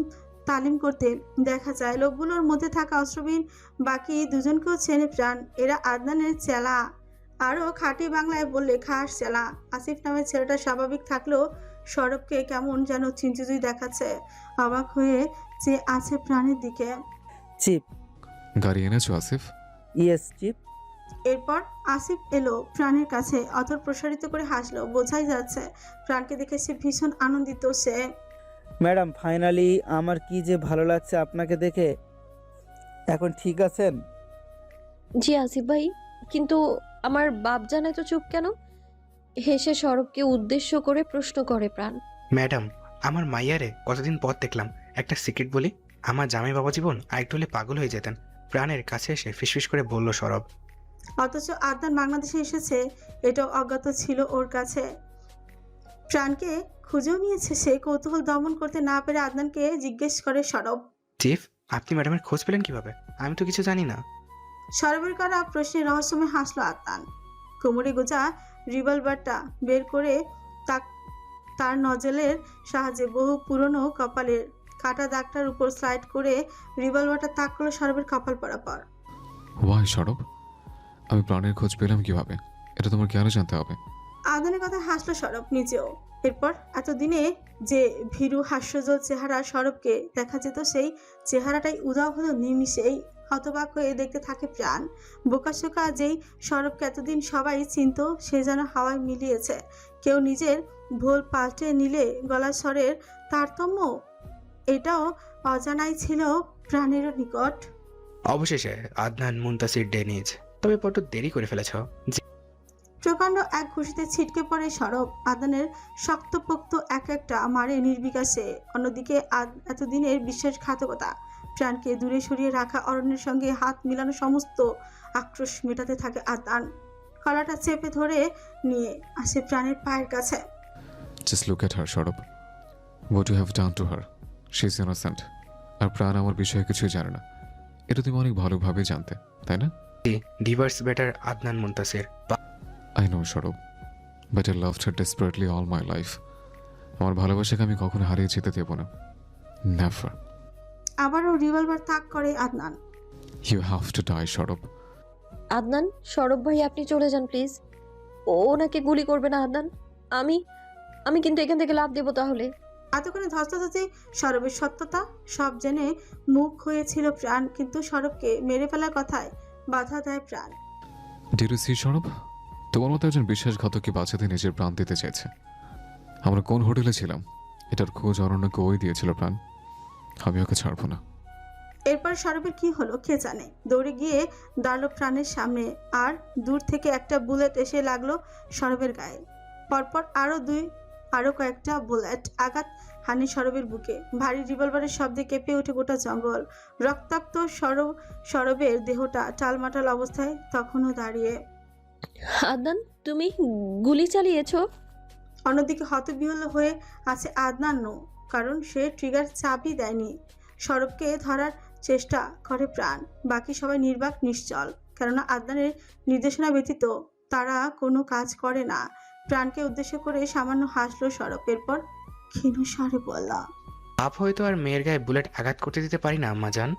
তালিম করতে দেখা যায়। লোকগুলোর মধ্যে থাকা অস্ত্রবিহীন বাকি দুজনকেও চেনে প্রাণ। এরা আদনানের চেলা, আরও খাঁটি বাংলায় বললে খাস চেলা। আসিফ নামের ছেলেটা স্বাভাবিক থাকলেও সৌরভকে কেমন যেন চিন্তিতই দেখাচ্ছে। অবাক হয়ে যে আছে প্রাণের দিকে। চিপ। গাড়ি এনেছো আসিফ? Yes chip. এরপর আসিফ এলো প্রাণের কাছে, অতর প্রসারিত করে হাসলো। বোঝাই যাচ্ছে প্রাণকে দেখে সে ভীষণ আনন্দিত। সে ম্যাডাম ফাইনালি আমার কি যে ভালো লাগছে আপনাকে দেখে। এখন ঠিক আছেন? জি আসিফ ভাই, কিন্তু আমার বাপ জানে তো চুপ কেন? হেসে সৌরভকে উদ্দেশ্য করে প্রশ্ন করে প্রাণ। ম্যাডাম, আমার মাইয়ারে কতদিন পর দেখলাম। একটা সিক্রেট বলি, আমার জামাই বাবা জীবন আরেকটু হলে পাগল হয়ে যেতেন। প্রাণের কাছে এসে ফিসফিস করে বলল সৌরভ। অথচ আদনান বাংলাদেশে এসেছে এটাও অজ্ঞাত ছিল ওর কাছে। প্রাণকে খুঁজেও নিয়েছে সে। কৌতূহল দমন করতে না পেরে আদনানকে জিজ্ঞেস করে সৌরভ। চিফ, আপনি ম্যাডামের খোঁজ পেলেন কিভাবে? আমি তো কিছু জানি না। সৌরভের করা প্রশ্নে রহস্যময় হাসলো আদনান। কোমরে গোজা রিভলভারটা বের করে তার নজলের সাহায্যে বহু পুরনো কপালের কাটা দাগটার উপর স্লাইড করে রিভলভারটা তাক করলো সৌরভের কপাল বরাবর। ওয়াই সৌরভ, আমি প্রাণের খোঁজ পেলাম কিভাবে? এটা তোমার কেন জানতে হবে? আদনানের কথা হাসলো সৌরভ নিজেও। এরপর এতদিনে যে ভীরু হাস্যজ্জ্বল চেহারা সৌরভকে দেখা যেত, সেই চেহারাটাই উধাও হলো নিমিষেই। হতবাক হয়ে দেখতে থাকে প্রাণ। বোকাশোকা যেই সৌরভকে এতদিন সবাই চিনত, সে যেন হাওয়ায় মিলিয়েছে। কেউ নিজের ভুল পাল্টে নিলে গলার স্বরের তারতম্য, এটাও অজানাই ছিল প্রাণেরও নিকট। অবশেষে আদনান মুনতাসির ডেনিজ, তবে বড্ড দেরি করে ফেলেছ। প্রকাণ্ড এক ঘুষিতে ছিটকে পড়ে সৌরভ। আদনানের শক্তপোক্ত একটা মারে নির্বিকাশে। অন্যদিকে এতদিনের বিশ্বাসঘাতকতা, প্রাণকে দূরে সরিয়ে রাখা, অরণ্যের সঙ্গে হাত মিলানো সমস্ত আক্রোশ মেটাতে থাকে আদনান। কলাটা চেপে ধরে নিয়ে আসে প্রাণের পায়ের কাছে। Just look at her, Sourav. What you have done to her. She's innocent. আর প্রাণ আমার বিষয়ে কিছুই জানে না। এটা তুমি অনেক ভালোভাবে জানতে, তাই না? Diverse better Adnan Muntasir. I know, Sourav, but I loved her desperately all my life. আমার ভালোবাসাকে আমি কখনো হারিয়ে যেতে দেব না। Never. আবারও রিভলভার তাক করে Adnan. You have to die, Sourav. Adnan, Sourav ভাই আপনি চলে যান প্লিজ। ওনাকে গুলি করবে না আদনান। আমি কিন্তু এখান থেকে লাভ দেবো তাহলে। এতক্ষণে ধস্তাধস্তি সৌরভের সত্যতা সব জেনে মুখ হয়েছিল প্রাণ, কিন্তু সৌরভকে মেরে ফেলার কথায় বাধা দেয় প্রাণ। Did you see, Sourav? তোমার মতো একজন বিশ্বাসঘাতককে বাঁচাতে নিজের প্রাণ দিতে চাইছে। আমরা কোন হোটেলে ছিলাম এটার খোঁজ অরণ্যকে ওই দিয়েছিল প্রাণ। আমি ওকে ছাড়বো না। এরপর সৌরভের কি হলো কে জানে। দৌড়ে গিয়ে দাঁড়ালো প্রাণের সামনে, আর দূর থেকে একটা বুলেট এসে লাগলো সৌরভের গায়ে। পরপর আরো কয়েকটা বুলেট আঘাত হানি সৌরভের বুকে। ভারী রিভলভারের শব্দে কেঁপে ওঠে গোটা জঙ্গল। রক্তাক্ত সৌরভের দেহটা টালমাটাল অবস্থায় তখনও দাঁড়িয়ে। আদনান, তুমি গুলি চালিয়েছো? অন্যদিকে হতবিহ্বল হয়ে আছে আদনানও, কারণ সে ট্রিগার চাপই দেয়নি। সৌরভকে ধরার চেষ্টা করে প্রাণ। বাকি সবাই নির্বাক নিশ্চল, কেননা আদনানের নির্দেশনা ব্যতীত তারা কোনো কাজ করে না। প্রাণকে উদ্দেশ্য করে সামান্য হাসলো সৌরভ। এরপর ক্ষীণ স্বরে বলল, আপ হয়তো আর মেয়ের গায়ে বুলেট আঘাত করতে দিতে পারি না আম্মা জান।